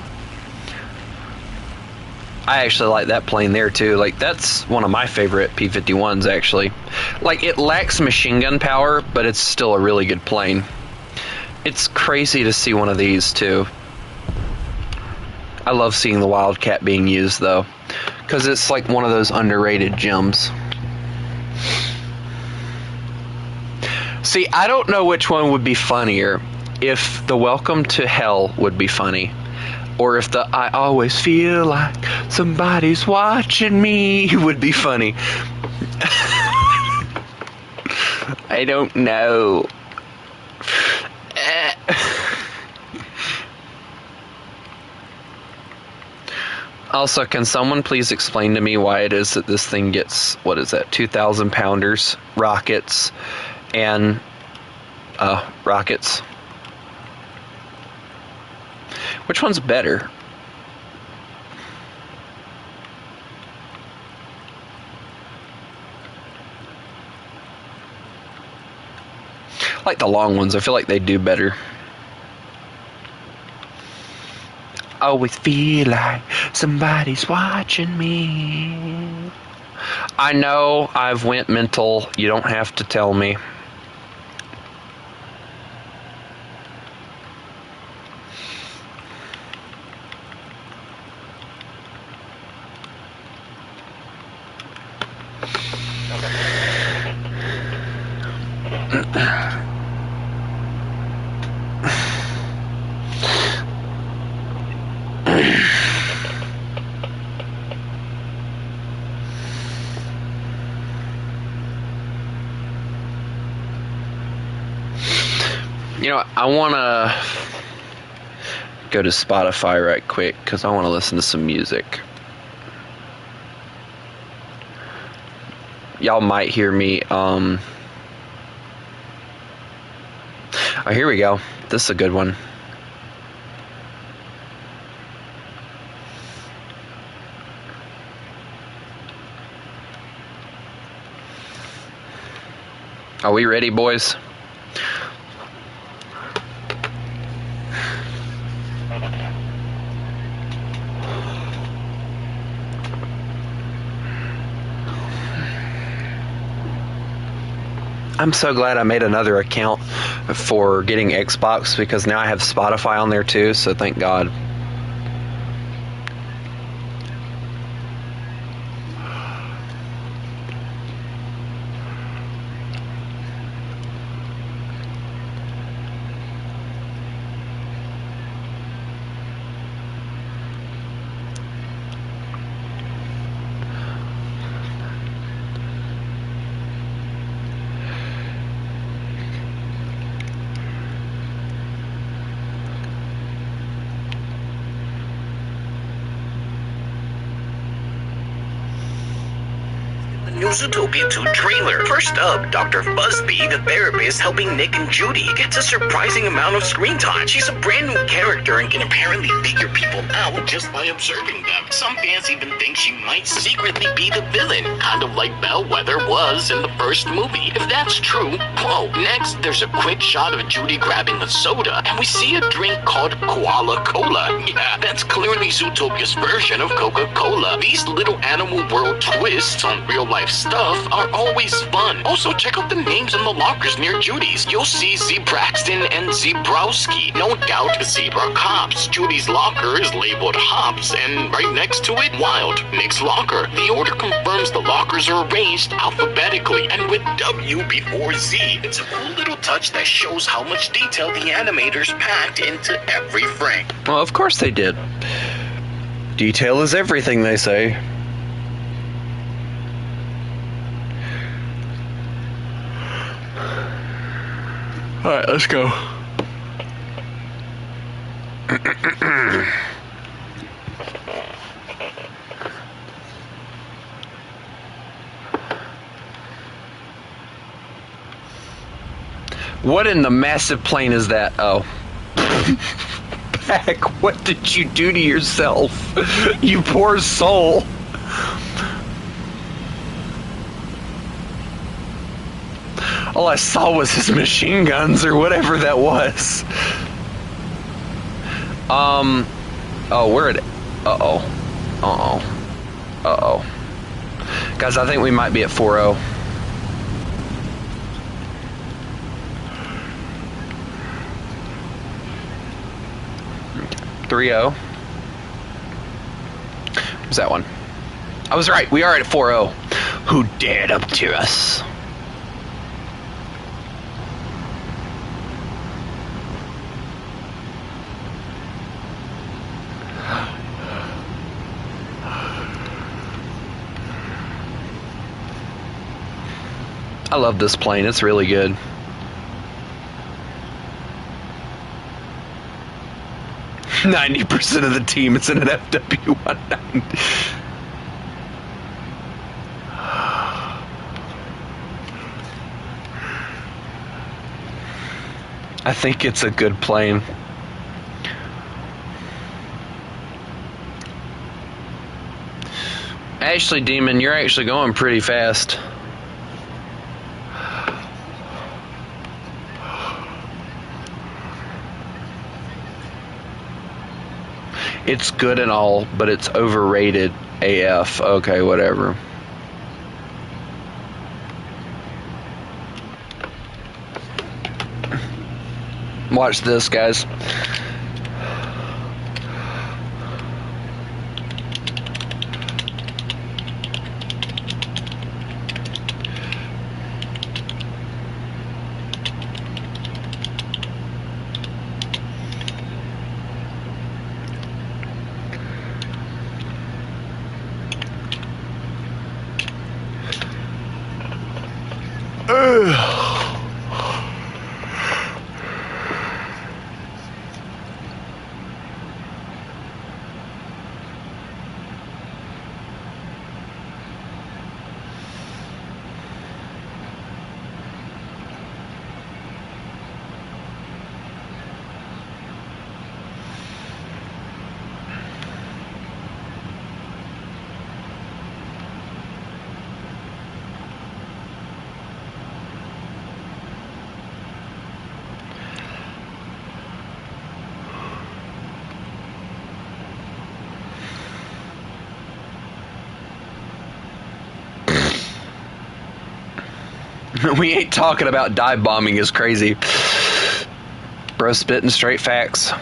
Speaker 1: I actually like that plane there too. Like, that's one of my favorite P-51s actually. Like, it lacks machine gun power, but it's still a really good plane. It's crazy to see one of these too. I love seeing the Wildcat being used though, because it's like one of those underrated gems. See, I don't know which one would be funnier. if the welcome to hell would be funny, or if the I always feel like somebody's watching me would be funny. I don't know. Also, can someone please explain to me why it is that this thing gets, what is that, 2,000 pounders, rockets, and rockets? Which one's better? I like the long ones. I feel like they do better. Always feel like somebody's watching me. I know I've went mental. You don't have to tell me. You know, I want to go to Spotify right quick because I want to listen to some music. Y'all might hear me. Oh, here we go. This is a good one. Are we ready, boys? I'm so glad I made another account for getting Xbox because now I have Spotify on there too, so thank God.
Speaker 7: New Zootopia 2 trailer. First up, Dr. Fuzzbee, the therapist helping Nick and Judy, gets a surprising amount of screen time. She's a brand new character and can apparently figure people out just by observing them. Some fans even think she might secretly be the villain, kind of like Bellwether was in the first movie. If that's true, whoa. Next, there's a quick shot of Judy grabbing a soda, and we see a drink called Koala Cola. Yeah, that's clearly Zootopia's version of Coca-Cola. These little animal world twists on real life stuff are always fun. Also, check out the names in the lockers near Judy's. You'll see Zebraxton and Zebrowski. No doubt Zebra Cops. Judy's locker is labeled Hops, and right next to it, Wild, Nick's locker. The order confirms the lockers are arranged alphabetically and with W before Z. It's a cool little touch that shows how much detail the animators packed into every frame.
Speaker 1: Well, of course they did. Detail is everything, they say. Alright, let's go. What in the massive plane is that? Oh. Pack, what did you do to yourself? You poor soul. All I saw was his machine guns or whatever that was. Oh, we're at... Uh-oh. Guys, I think we might be at 4-0. What's that one? I was right. We are at 4-0. Who dared up to us? I love this plane. It's really good. %90 of the team is in an FW-19. I think it's a good plane. Actually, Demon, you're actually going pretty fast. It's good and all, but it's overrated AF. Okay, whatever. Watch this, guys. We ain't talking about dive bombing is crazy. Bro spitting straight facts.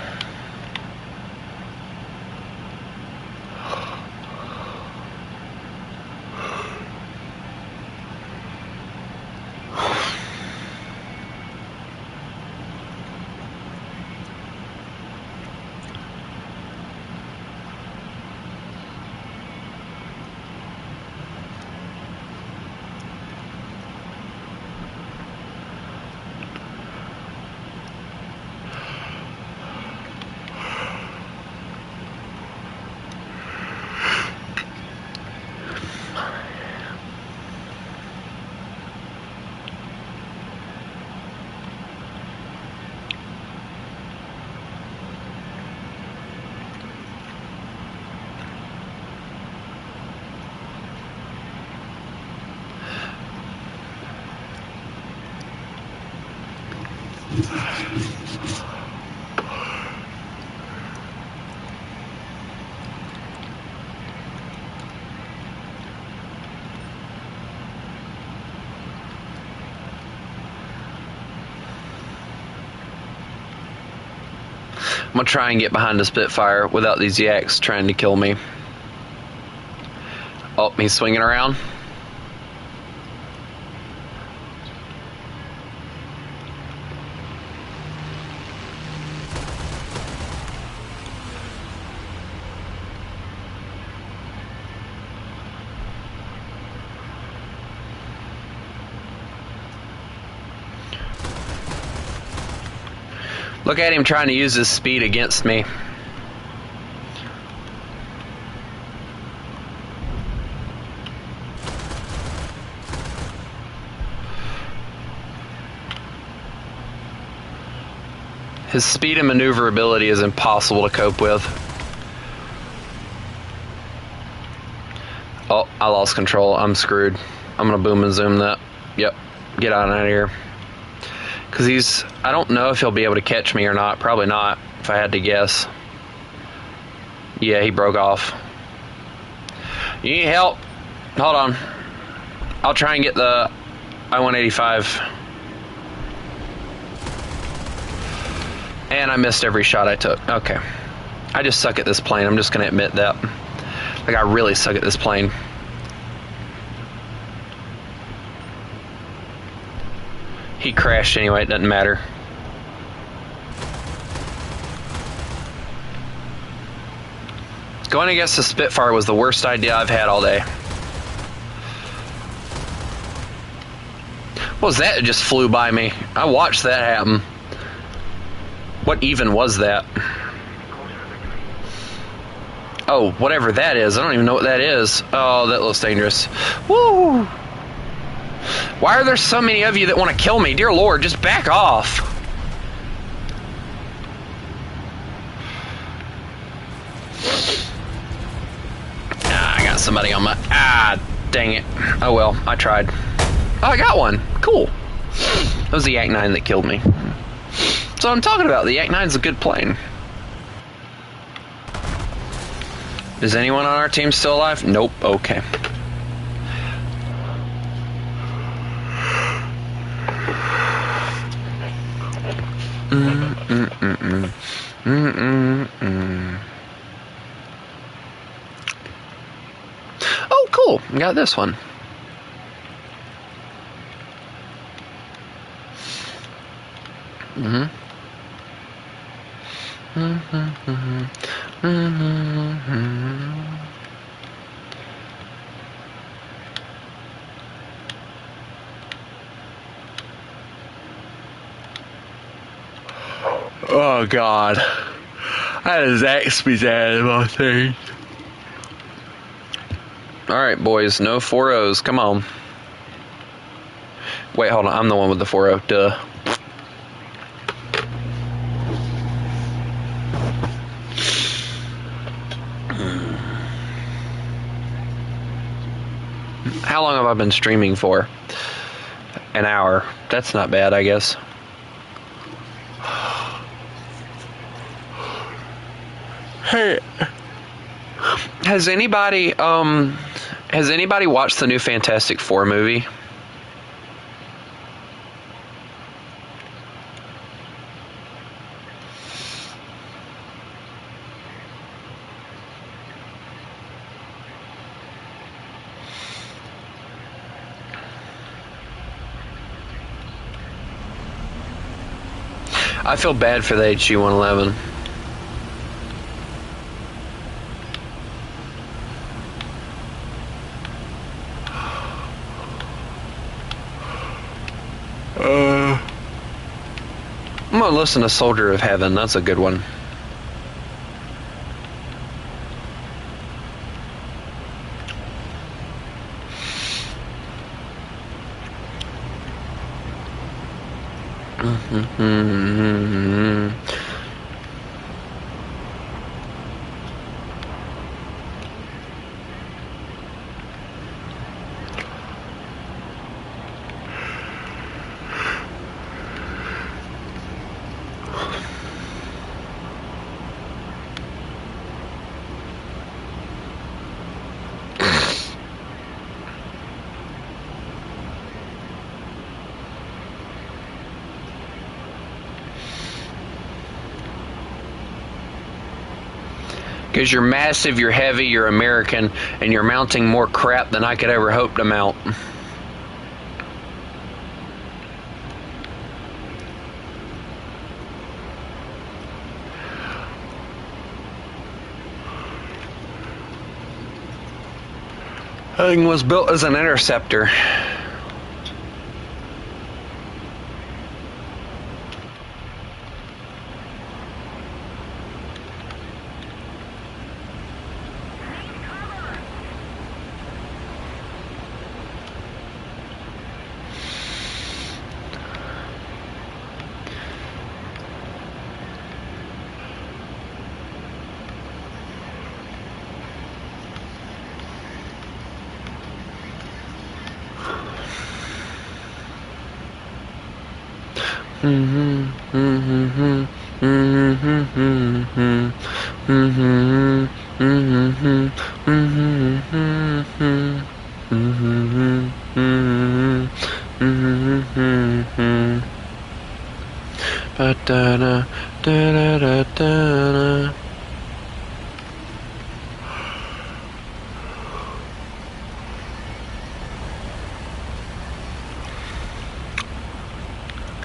Speaker 1: I'm gonna try and get behind the Spitfire without these yaks trying to kill me. Oh, he's swinging around. Look at him trying to use his speed against me. His speed and maneuverability is impossible to cope with. Oh, I lost control. I'm screwed. I'm gonna boom and zoom that. Yep, get out of here. Because I don't know if he'll be able to catch me or not. Probably not, if I had to guess. Yeah, he broke off. You need help? Hold on. I'll try and get the I-185. And I missed every shot I took. Okay. I just suck at this plane. I'm just going to admit that. Like, I really suck at this plane. He crashed anyway, it doesn't matter. Going against the Spitfire was the worst idea I've had all day. What was that? It just flew by me. I watched that happen. What even was that? Oh, whatever that is. I don't even know what that is. Oh, that looks dangerous. Woo! Why are there so many of you that want to kill me? Dear Lord, just back off. I got somebody on my... dang it. Oh well, I tried. Oh, I got one. Cool. That was the Yak 9 that killed me. So I'm talking about. The Yak 9's a good plane. Is anyone on our team still alive? Nope. Okay. Oh, cool. Got this one. Oh God, that is Zaxby's out of my thing. All right, boys, no 4-0s. Come on. Wait, hold on. I'm the one with the 4-0. Duh. How long have I been streaming for? An hour. That's not bad, I guess. Hey, has anybody watched the new Fantastic Four movie? I feel bad for the HG 111. I'm gonna listen to Soldier of Heaven. That's a good one. Because you're massive, you're heavy, you're American, and you're mounting more crap than I could ever hope to mount. That thing was built as an interceptor.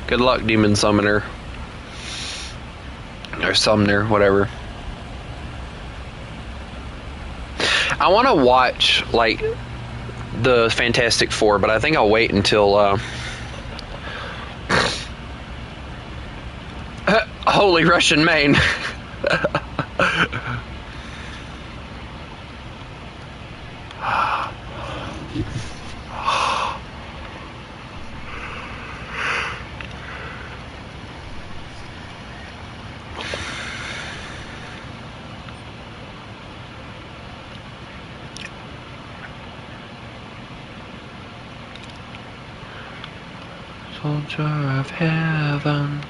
Speaker 1: Good luck, Demon Summoner. Or Sumner, whatever. I want to watch, like, the Fantastic Four, but I think I'll wait until Holy Russian Maine. Soldier of heaven,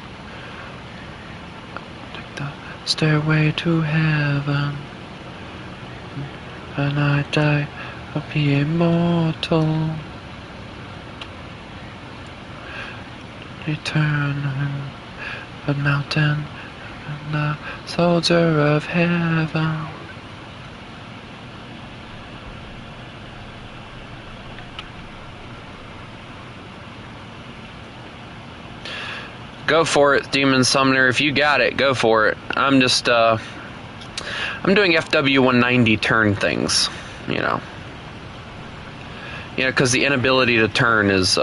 Speaker 1: take the stairway to heaven, and I die, I'll be immortal, eternal, a mountain, and the soldier of heaven. Go for it, Demon Summoner. If you got it, go for it. I'm just, I'm doing FW190 turn things, you know. You know, because the inability to turn is,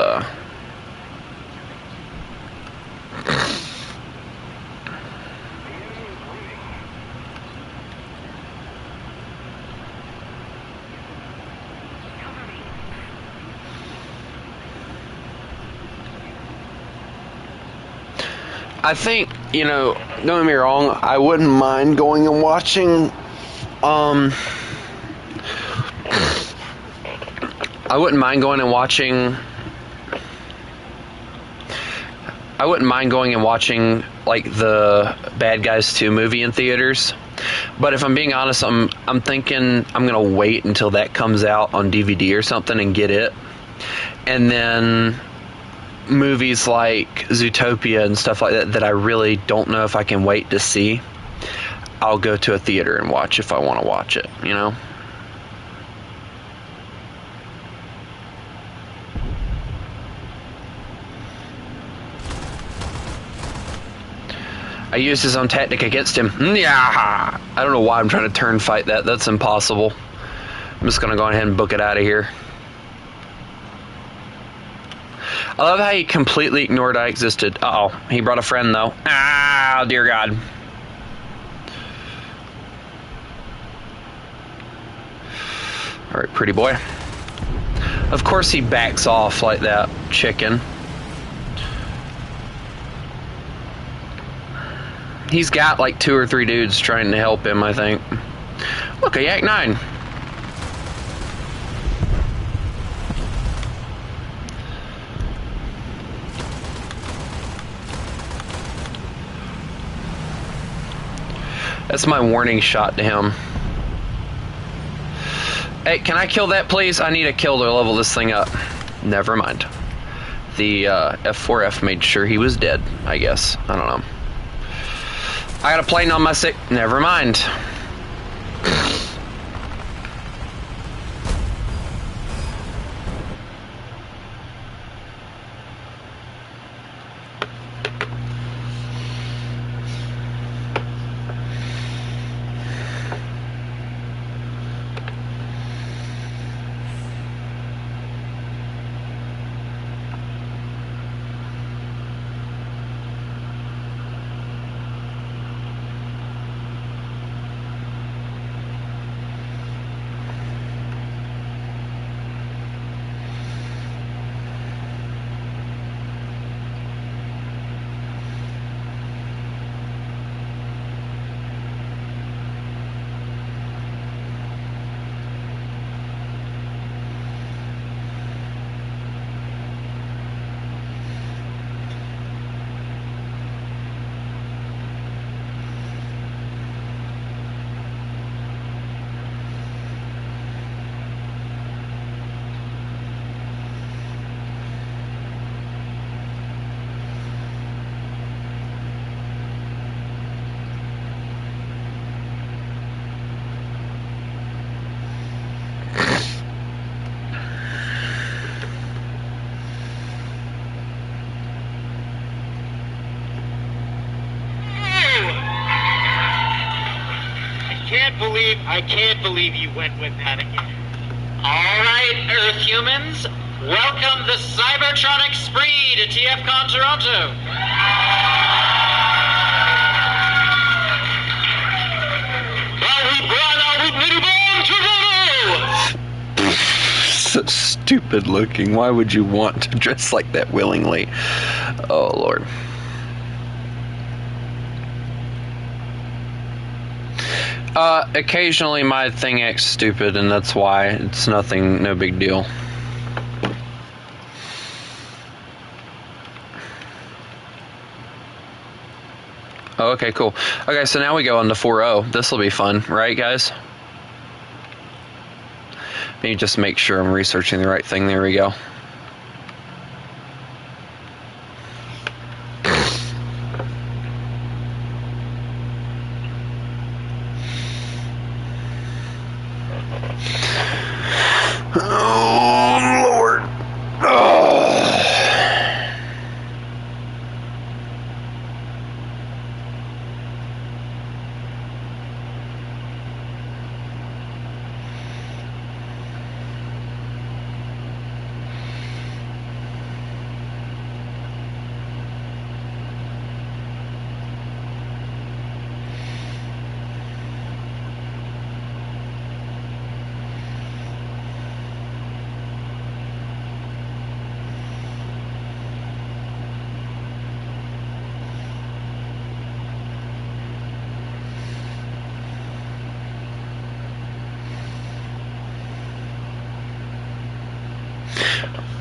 Speaker 1: I think, you know, don't get me wrong, I wouldn't mind going and watching, I wouldn't mind going and watching, like, the Bad Guys 2 movie in theaters. But if I'm being honest, I'm thinking I'm gonna wait until that comes out on DVD or something and get it. And then movies like Zootopia and stuff like that I really don't know if I can wait to see, I'll go to a theater and watch if I want to watch it, you know? I used his own tactic against him. Yeah! I don't know why I'm trying to turn fight that. That's impossible. I'm just going to go ahead and book it out of here. I love how he completely ignored I existed. Uh-oh. He brought a friend, though. Ah, dear God. Alright, pretty boy. Of course he backs off like that, chicken. He's got like 2 or 3 dudes trying to help him, I think. Look, a Yak 9. That's my warning shot to him. Hey, can I kill that, please? I need a kill to level this thing up. Never mind. The F4F made sure he was dead, I guess. I don't know. I got a plane on my sick. Never mind.
Speaker 8: I can't believe you went with that again. All right, Earth humans, welcome the Cybertronic spree to TFCon Toronto.
Speaker 1: So stupid looking. Why would you want to dress like that willingly? Oh, Lord. Occasionally my thing acts stupid, and that's why. It's nothing, no big deal. Oh, okay, cool. Okay, so now we go on to 4-0. This will be fun, right, guys? Let me just make sure I'm researching the right thing. There we go. Oh, Lord. Oh.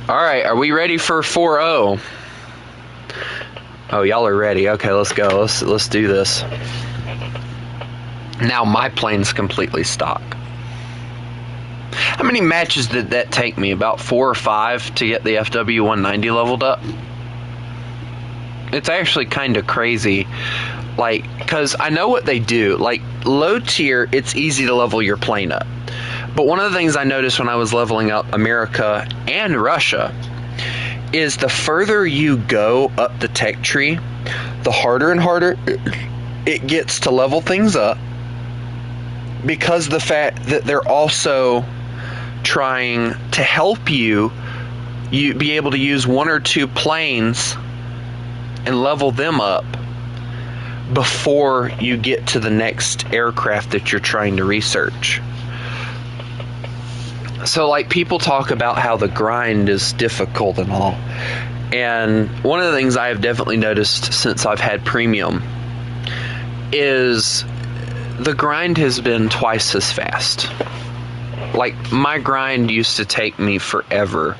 Speaker 1: All right, are we ready for 4-0? Oh, y'all are ready. Okay, let's go. Let's do this. Now my plane's completely stock. How many matches did that take me? About 4 or 5 to get the FW 190 leveled up? It's actually kind of crazy. Like, because I know what they do. Like, low tier, it's easy to level your plane up. But one of the things I noticed when I was leveling up America and Russia is the further you go up the tech tree, the harder and harder it gets to level things up, because the fact that they're also trying to help you be able to use 1 or 2 planes and level them up before you get to the next aircraft that you're trying to research. So, like, people talk about how the grind is difficult and all. And one of the things I have definitely noticed since I've had premium is the grind has been twice as fast. Like, my grind used to take me forever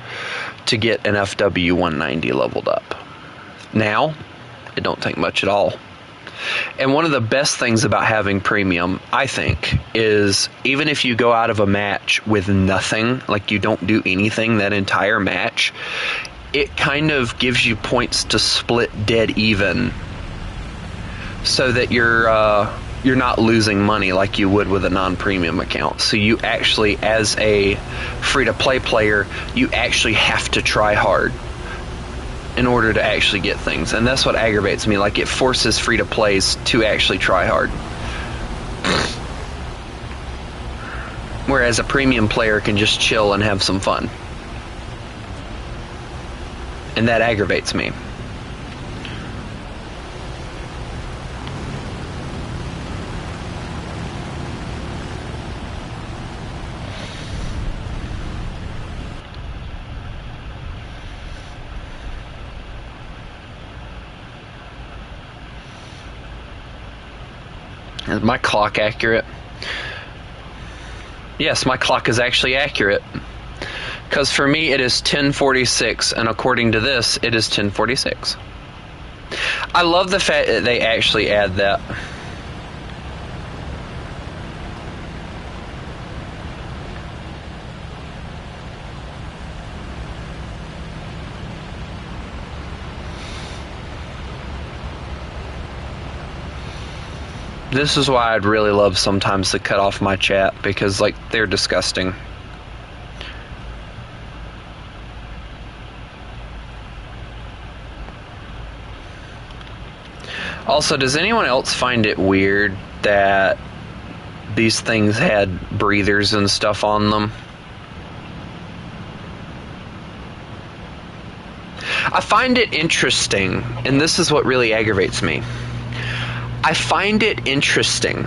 Speaker 1: to get an FW 190 leveled up. Now, it don't take much at all. And one of the best things about having premium, I think, is even if you go out of a match with nothing, like you don't do anything that entire match, it kind of gives you points to split dead even, so that you're not losing money like you would with a non-premium account. So you actually, as a free-to-play player, you actually have to try hard in order to actually get things. And that's what aggravates me. Like, it forces free-to-plays to actually try hard. Whereas a premium player can just chill and have some fun. And that aggravates me. Is my clock accurate? Yes, my clock is actually accurate. Because for me it is 10:46, and according to this, it is 10:46. I love the fact that they actually add that. This is why I'd really love sometimes to cut off my chat, because, like, they're disgusting. Also, does anyone else find it weird that these things had breathers and stuff on them? I find it interesting, and this is what really aggravates me. I find it interesting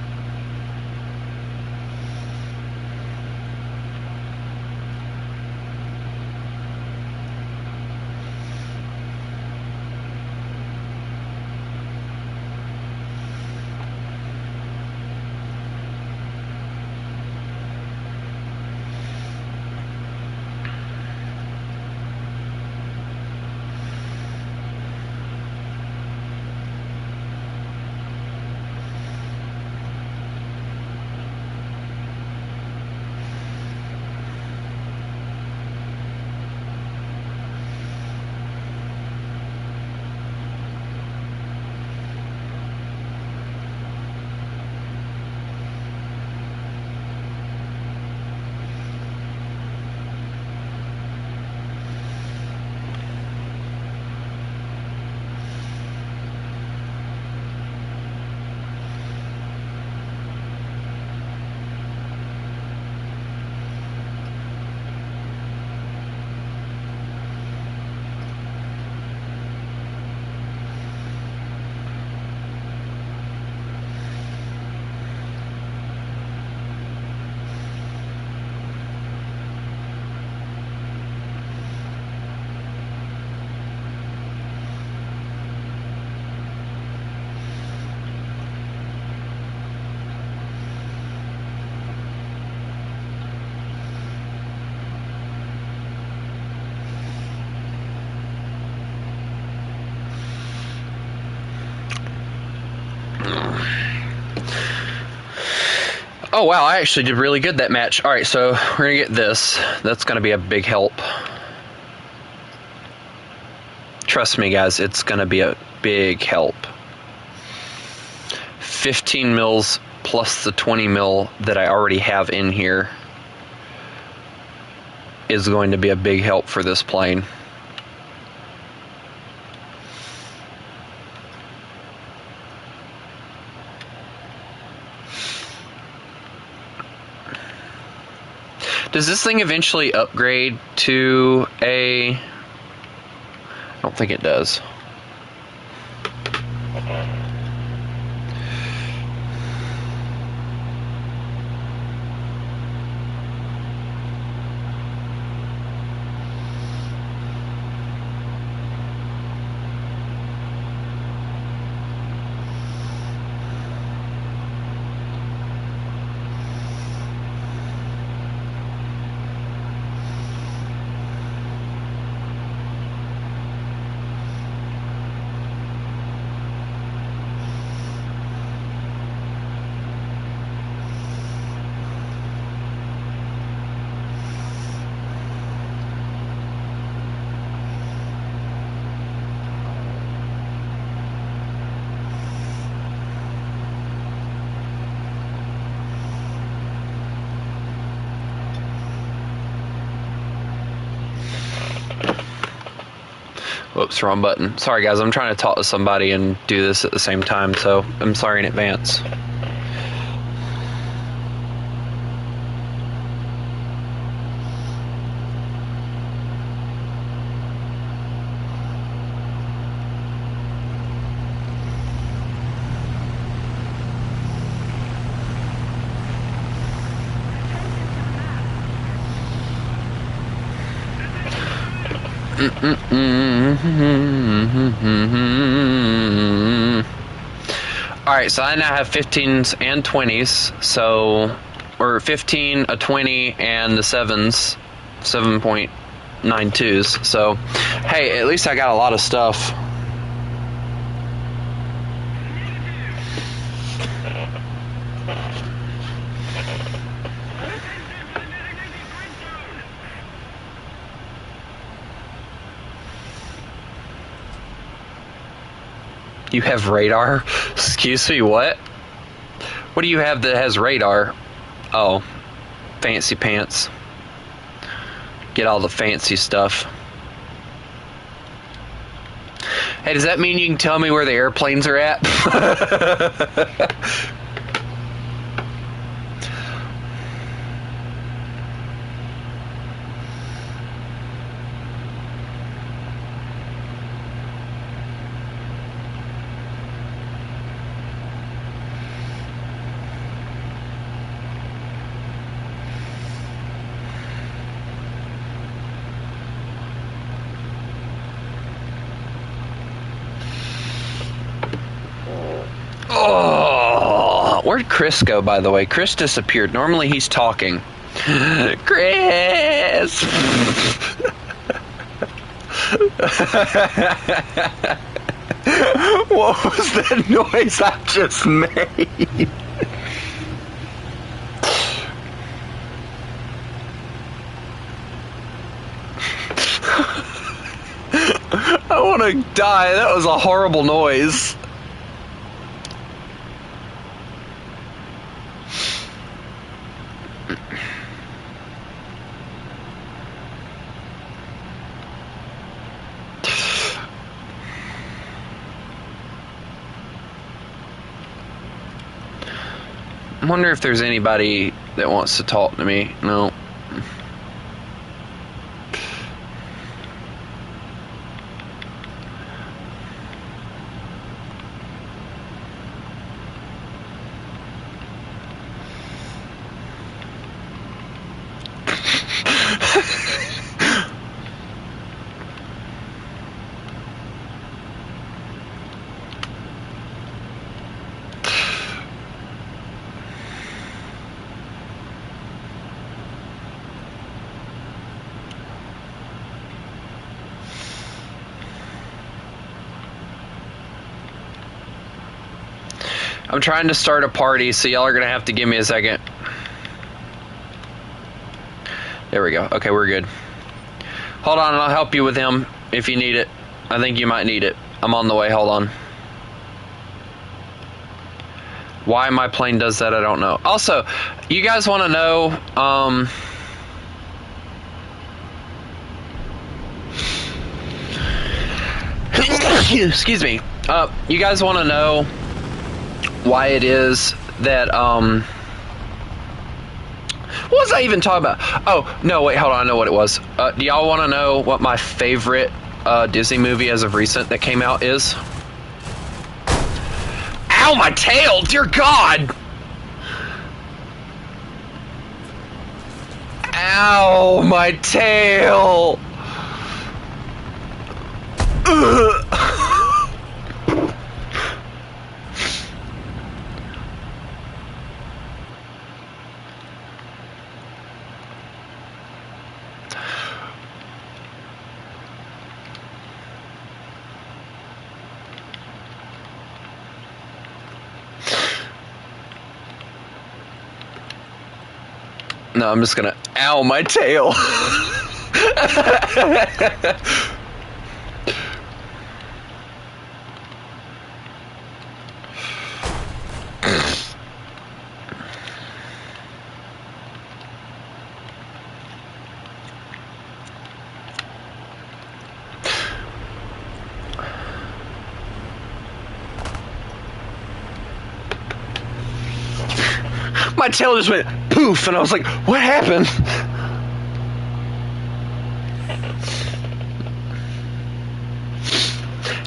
Speaker 1: Oh wow, I actually did really good that match. Alright, so we're gonna get this. That's gonna be a big help. Trust me guys, it's gonna be a big help. 15 mils plus the 20 mil that I already have in here is going to be a big help for this plane. Does this thing eventually upgrade to a... I don't think it does. Whoops, wrong button. Sorry guys, I'm trying to talk to somebody and do this at the same time, so I'm sorry in advance. Alright, so I now have 15s and 20s, so, or 15, a 20, and the 7s, 7.92s, so, hey, at least I got a lot of stuff. You have radar? Excuse me, what? What do you have that has radar? Oh, fancy pants. Get all the fancy stuff. Hey, does that mean you can tell me where the airplanes are at? Oh, where'd Chris go, by the way? Chris disappeared. Normally he's talking. Chris! What was that noise I just made? I want to die. That was a horrible noise. I wonder if there's anybody that wants to talk to me. No. I'm trying to start a party, so y'all are gonna have to give me a second. There we go. Okay, we're good. Hold on, and I'll help you with him if you need it. I think you might need it. I'm on the way. Hold on. Why my plane does that, I don't know. Also, you guys want to know, excuse me. You guys want to know why it is that, what was I even talking about? Oh, no, wait, hold on, I know what it was. Do y'all want to know what my favorite Disney movie as of recent that came out is? Ow, my tail! Dear God! Ow, my tail! Ugh. No, I'm just gonna... Ow, my tail! My tail just went poof, and I was like, what happened?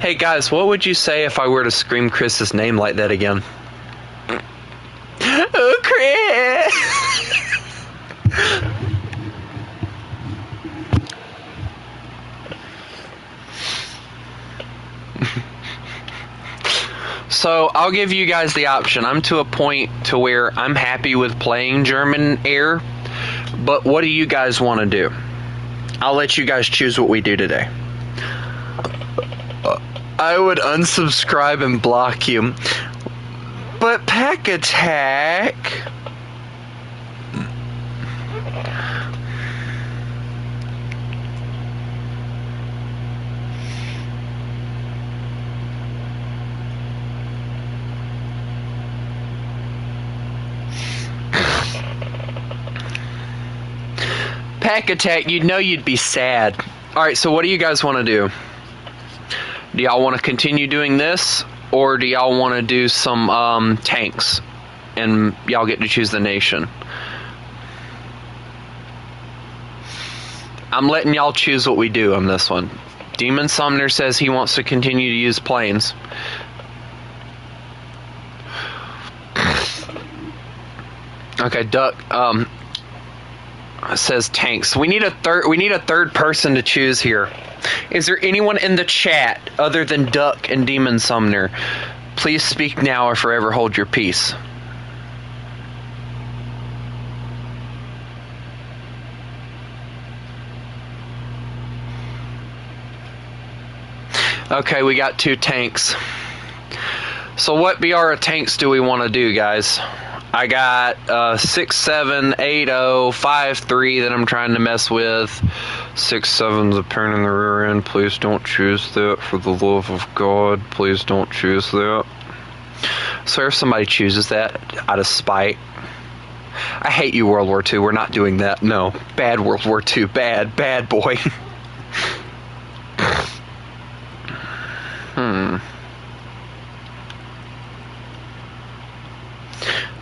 Speaker 1: Hey guys, what would you say if I were to scream Chris's name like that again? Oh, Chris! So, I'll give you guys the option. I'm to a point to where I'm happy with playing German Air, but what do you guys want to do? I'll let you guys choose what we do today. I would unsubscribe and block you. But Pack Attack... Pack Attack, you'd know you'd be sad. Alright, so what do you guys want to do? Do y'all want to continue doing this? Or do y'all want to do some tanks? And y'all get to choose the nation. I'm letting y'all choose what we do on this one. Demon Sumner says he wants to continue to use planes. Okay, Duck, says tanks. We need a third person to choose here. Is there anyone in the chat other than Duck and Demon Sumner? Please speak now or forever hold your peace. Okay, we got 2 tanks. So what BR of tanks do we want to do, guys? I got 6, 7, 8, 0, 5, 3 that I'm trying to mess with. 6, 7's a pain in the rear end. Please don't choose that. For the love of God, please don't choose that. So if somebody chooses that out of spite, I hate you, World War II. We're not doing that. No. Bad World War II. Bad. Bad boy.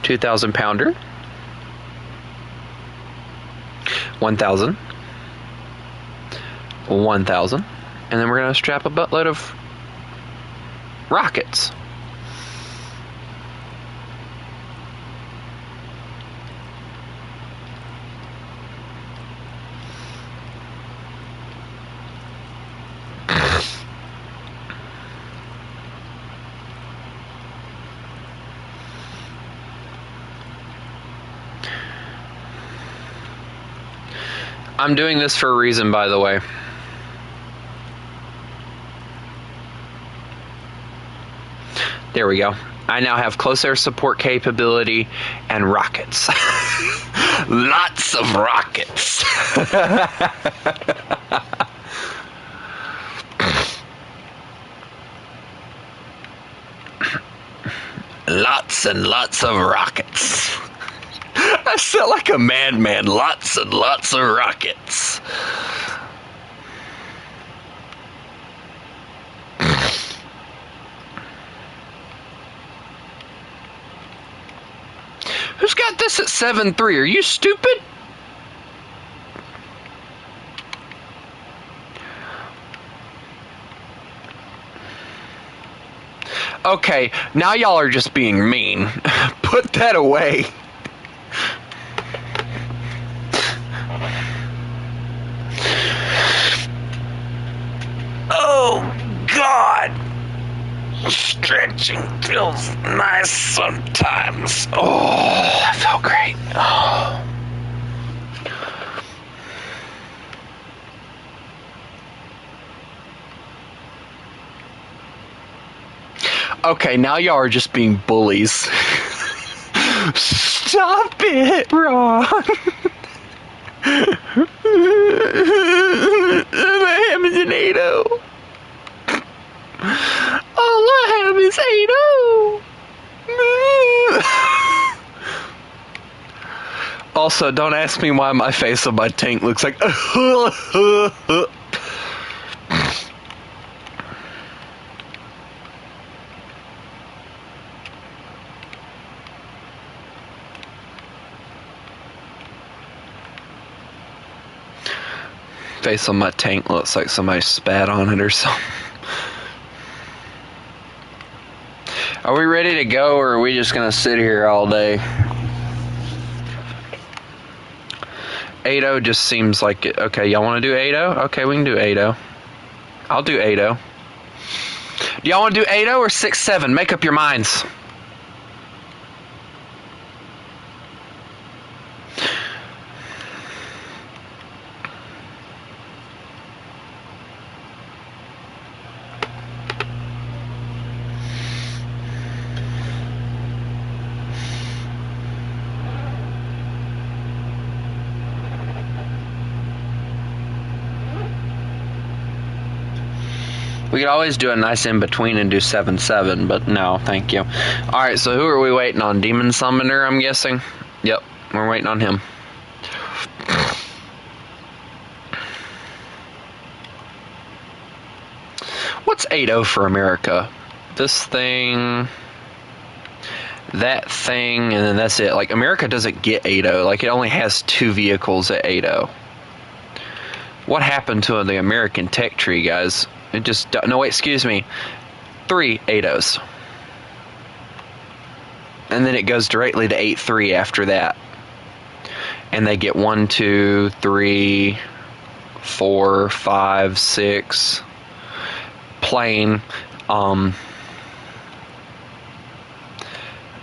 Speaker 1: 2,000 pounder. 1,000. 1,000. And then we're going to strap a buttload of rockets. I'm doing this for a reason, by the way. There we go. I now have close air support capability and rockets. Lots of rockets. Lots and lots of rockets. I sound like a madman. Lots and lots of rockets. Who's got this at 7.3? Are you stupid? Okay, now y'all are just being mean. Put that away. Oh, God. Stretching feels nice sometimes. Oh, that felt great. Oh. Okay, now y'all are just being bullies. Stop it, Ron. I have an 8-0. All I have is 8-0. Also, don't ask me why my face on my tank looks like... Face on my tank looks like somebody spat on it or something. Are we ready to go, or are we just gonna sit here all day? 8-0 just seems like it. Okay, y'all want to do 8-0? Okay, we can do 8-0. I'll do 8-0. Do y'all want to do 8-0 or 6-7? Make up your minds. We could always do a nice in-between and do 7-7, but no, thank you. Alright, so who are we waiting on? Demon Summoner, I'm guessing? Yep, we're waiting on him. What's 8-0 for America? This thing, that thing, and then that's it. Like, America doesn't get 8-0. Like, it only has 2 vehicles at 8-0. What happened to the American tech tree, guys? It just... No, wait, excuse me. 3 8-0s. And then it goes directly to 8-3 after that. And they get 1, 2, 3, 4, 5, 6. Plain. Where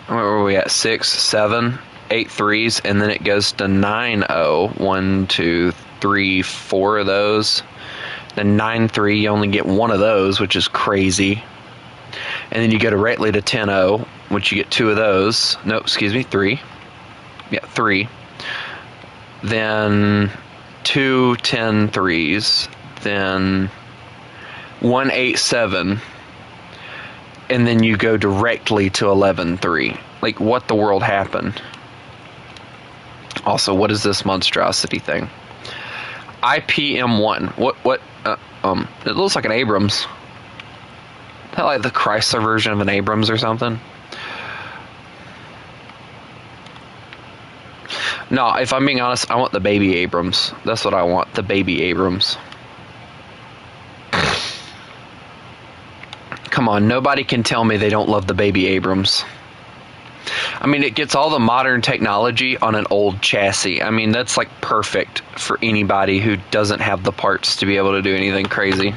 Speaker 1: were we at? 6, 7, 8 3s. And then it goes to 9-0. 1, 2, 3, 4 of those. Then 9-3, you only get 1 of those, which is crazy. And then you go directly to 10-0, which you get 2 of those. No, excuse me, 3. Yeah, 3. Then 2 10-3s. Then 1 8-7. And then you go directly to 11-3. Like, what the world happened? Also, what is this monstrosity thing? IPM1. What? It looks like an Abrams. Is that like the Chrysler version of an Abrams or something? No, if I'm being honest, I want the baby Abrams. That's what I want, the baby Abrams. Come on, nobody can tell me they don't love the baby Abrams. I mean, it gets all the modern technology on an old chassis. I mean, that's like perfect for anybody who doesn't have the parts to be able to do anything crazy.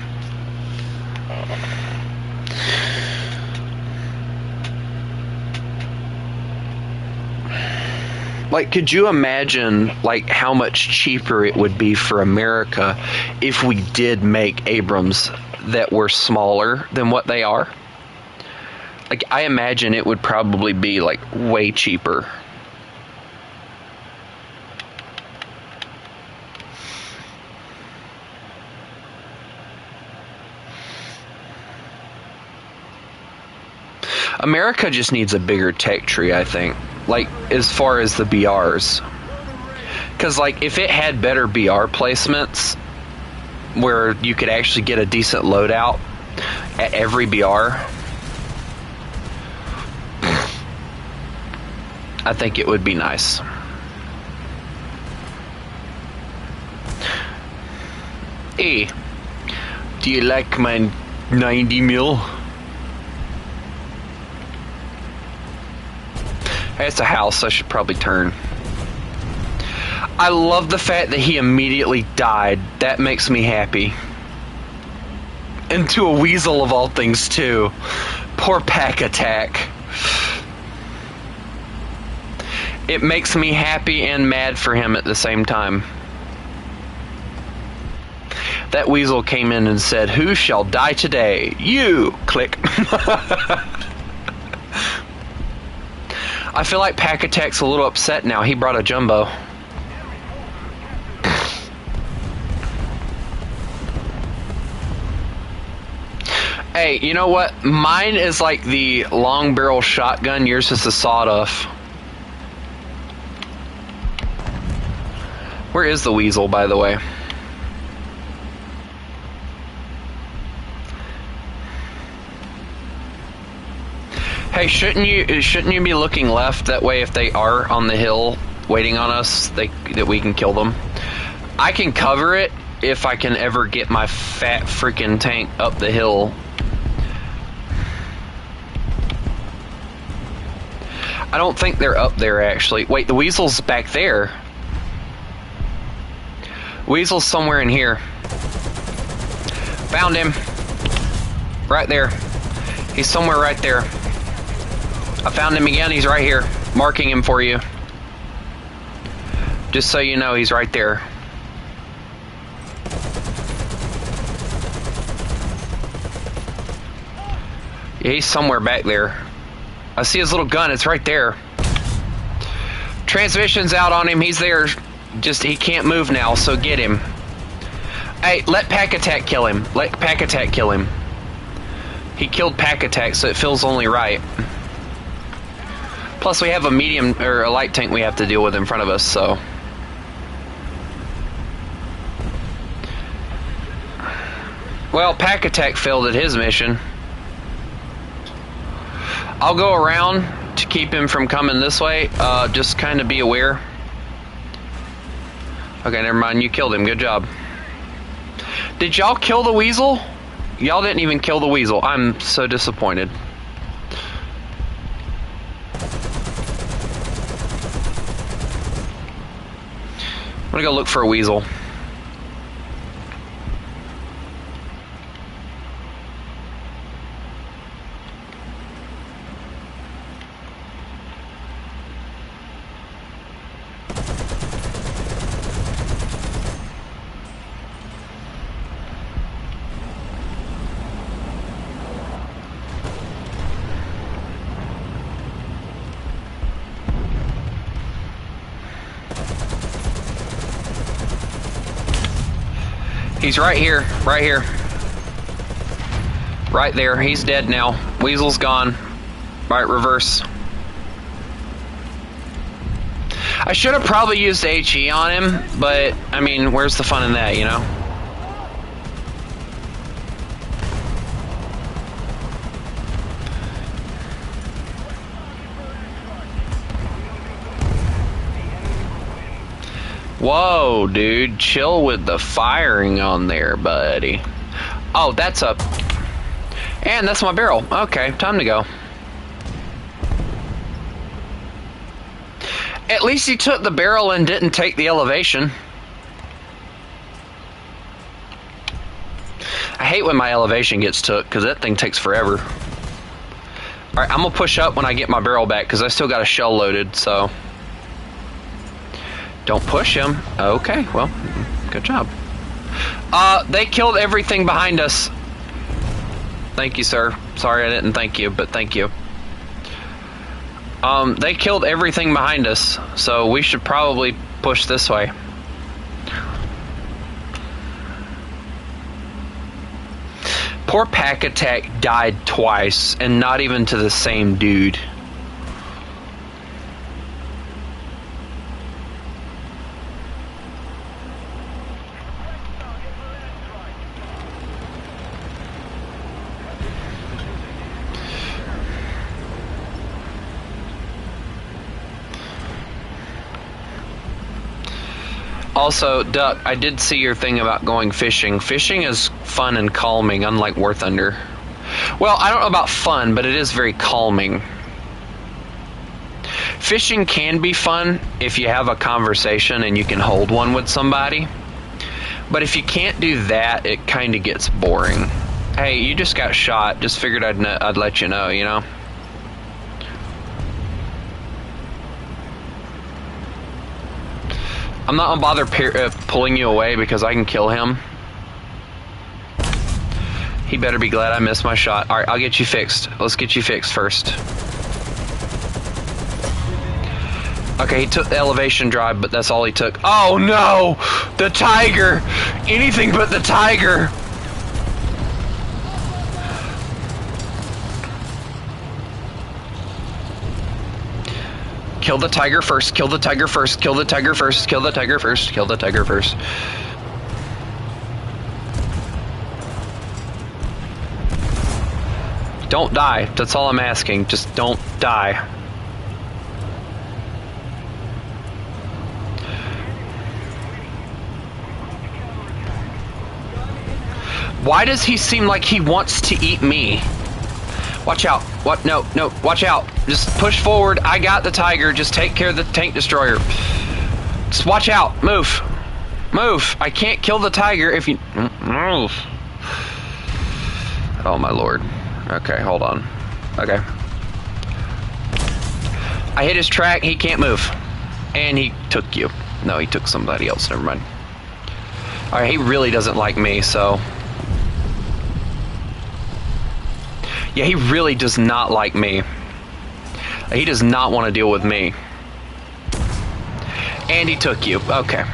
Speaker 1: Like, could you imagine, like, how much cheaper it would be for America if we did make Abrams that were smaller than what they are? Like, I imagine it would probably be, like, way cheaper. America just needs a bigger tech tree, I think. Like, as far as the BRs. Because, like, if it had better BR placements, where you could actually get a decent loadout at every BR, I think it would be nice. Hey, do you like my 90 mil? Hey, it's a house, I should probably turn. I love the fact that he immediately died. That makes me happy. And to a weasel of all things, too. Poor Pack Attack. It makes me happy and mad for him at the same time. That weasel came in and said, "Who shall die today? You!" Click. I feel like Pack Attack's a little upset now. He brought a jumbo. Hey, you know what? Mine is like the long barrel shotgun. Yours is the sawed-off. Where is the weasel, by the way? Hey, shouldn't you be looking left? That way, if they are on the hill waiting on us, that we can kill them. I can cover it if I can ever get my fat freaking tank up the hill. I don't think they're up there, actually. Wait, the weasel's back there. Weasel's somewhere in here. Found him. Right there. He's somewhere right there. I found him again. He's right here. Marking him for you. Just so you know, he's right there. Yeah, he's somewhere back there. I see his little gun. It's right there. Transmission's out on him. He's there. Just, he can't move now, so get him. Hey, let Pack Attack kill him. Let Pack Attack kill him. He killed Pack Attack, so it feels only right. Plus, we have a medium, or a light tank we have to deal with in front of us, so. Well, Pack Attack failed at his mission. I'll go around to keep him from coming this way. Just kind of be aware. Okay, never mind. You killed him. Good job. Did y'all kill the weasel? Y'all didn't even kill the weasel. I'm so disappointed. I'm gonna go look for a weasel. He's right here, right here. Right there, he's dead now. Weasel's gone. Right, reverse. I should have probably used HE on him, but, I mean, where's the fun in that, you know? Whoa, dude, chill with the firing on there, buddy. Oh, that's up. And that's my barrel. Okay, time to go. At least he took the barrel and didn't take the elevation. I hate when my elevation gets took, because that thing takes forever. Alright, I'm going to push up when I get my barrel back, because I still got a shell loaded, so... Don't push him. Okay, well, good job. They killed everything behind us. Thank you, sir. Sorry I didn't thank you, but thank you. They killed everything behind us, so we should probably push this way. Poor Pack Attack died twice, and not even to the same dude. Also, Duck, I did see your thing about going fishing. Fishing is fun and calming, unlike warthunder. Well, I don't know about fun, but it is very calming. Fishing can be fun if you have a conversation and you can hold one with somebody. But if you can't do that, it kind of gets boring. Hey, you just got shot. Just figured I'd let you know, you know? I'm not gonna bother pulling you away because I can kill him. He better be glad I missed my shot. Alright, I'll get you fixed. Let's get you fixed first. Okay, he took the elevation drive, but that's all he took. Oh no! The tiger! Anything but the tiger! Kill the tiger first, kill the tiger first, kill the tiger first, kill the tiger first, kill the tiger first. Don't die. That's all I'm asking. Just don't die. Why does he seem like he wants to eat me? Watch out. What? No, no. Watch out. Just push forward. I got the tiger. Just take care of the tank destroyer. Just watch out. Move. Move. I can't kill the tiger if you... Move. Oh, my lord. Okay, hold on. Okay. I hit his track. He can't move. And he took you. No, he took somebody else. Never mind. Alright, he really doesn't like me, so... Yeah, he really does not like me. He does not want to deal with me. And he took you. Okay.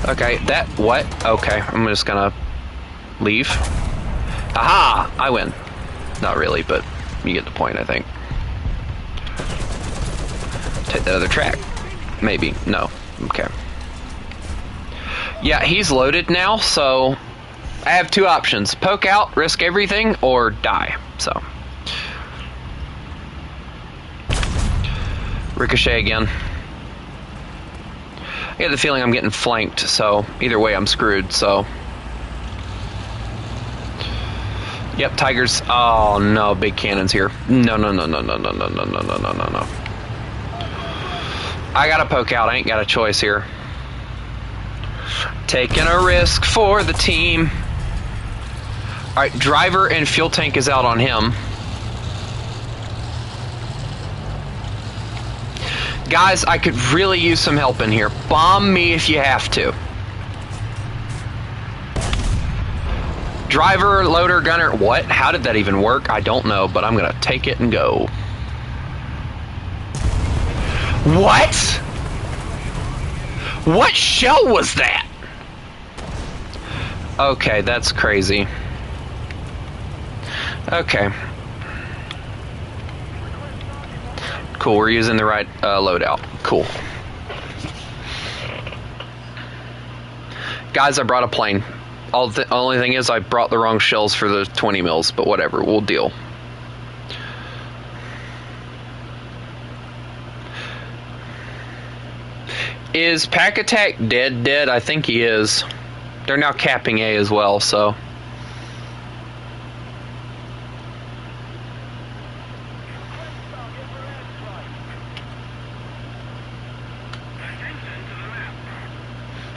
Speaker 1: Okay, that... What? Okay, I'm just gonna leave. Aha! I win. Not really, but you get the point, I think. Take that other track. Maybe. No. Okay. Yeah, he's loaded now, so... I have two options. Poke out, risk everything, or die. So. Ricochet again. I get the feeling I'm getting flanked, so either way I'm screwed, so. Yep, tigers. Oh no, big cannons here. No, no, no, no, no, no, no, no, no, no, no, no, no. I gotta poke out. I ain't got a choice here. Taking a risk for the team. Alright, driver and fuel tank is out on him. Guys, I could really use some help in here. Bomb me if you have to. Driver, loader, gunner. What? How did that even work? I don't know, but I'm gonna take it and go. What? What shell was that? Okay, that's crazy. Okay. Cool, we're using the right loadout. Cool. Guys, I brought a plane. Only thing is I brought the wrong shells for the 20 mils, but whatever, we'll deal. Is Pack Attack dead? I think he is. They're now capping A as well, so...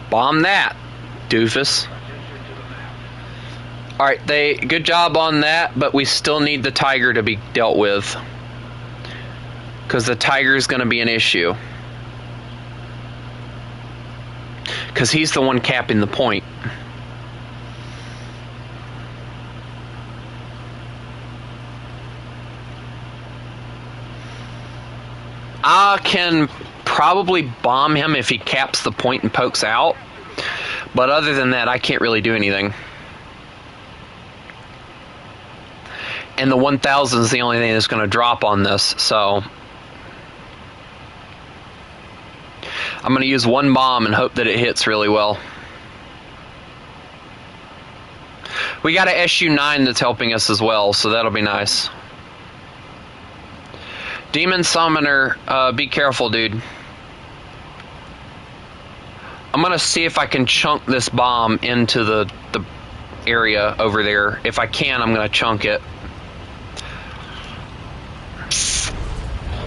Speaker 1: Bomb that, doofus. Alright, good job on that, but we still need the tiger to be dealt with. Because the tiger is going to be an issue. Because he's the one capping the point. I can probably bomb him if he caps the point and pokes out. But other than that, I can't really do anything. And the 1,000 is the only thing that's going to drop on this, so I'm going to use one bomb and hope that it hits really well. We got a SU-9 that's helping us as well, so that'll be nice. Demon Summoner, be careful, dude. I'm going to see if I can chunk this bomb into the area over there. If I can, I'm going to chunk it.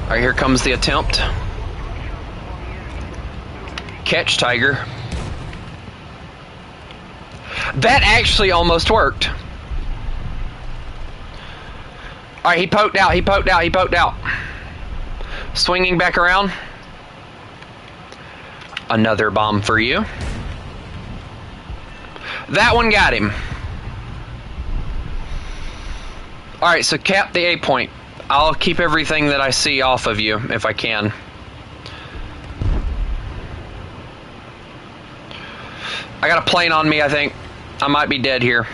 Speaker 1: Alright, here comes the attempt. Catch, Tiger. That actually almost worked. Alright, he poked out, he poked out, he poked out. Swinging back around. Another bomb for you. That one got him. Alright, so cap the A point. I'll keep everything that I see off of you if I can. I got a plane on me, I think. I might be dead here.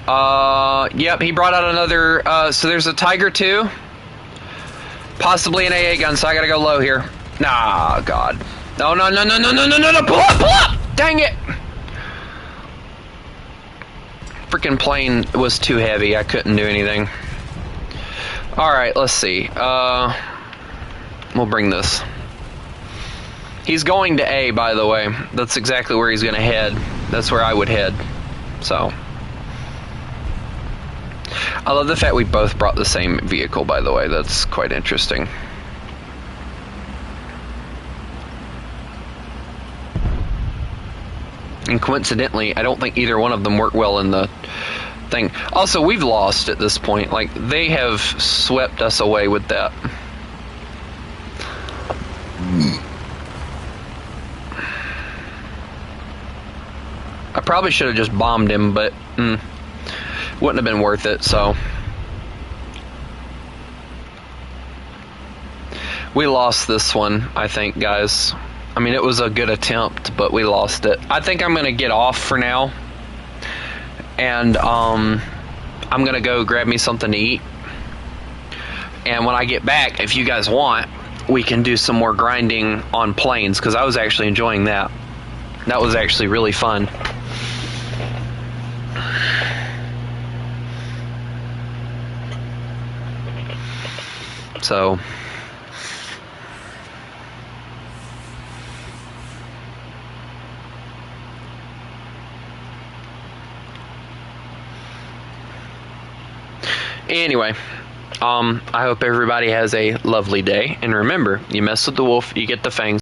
Speaker 1: Yep, he brought out another, so there's a Tiger 2. Possibly an AA gun, so I gotta go low here. Nah, God. No, no, no, no, no, no, no, no, no, pull up, pull up! Dang it! Freaking plane was too heavy, I couldn't do anything. Alright, let's see. We'll bring this. He's going to A, by the way. That's exactly where he's gonna head. That's where I would head. So. I love the fact we both brought the same vehicle, by the way. That's quite interesting. And coincidentally, I don't think either one of them work well in the thing. Also, we've lost at this point. Like, they have swept us away with that. I probably should have just bombed him, but wouldn't have been worth it, so. We lost this one, I think, guys. I mean, it was a good attempt, but we lost it. I think I'm going to get off for now. And I'm going to go grab me something to eat. And when I get back, if you guys want, we can do some more grinding on planes, because I was actually enjoying that. That was actually really fun. So. Anyway, I hope everybody has a lovely day. And remember, you mess with the wolf, you get the fangs.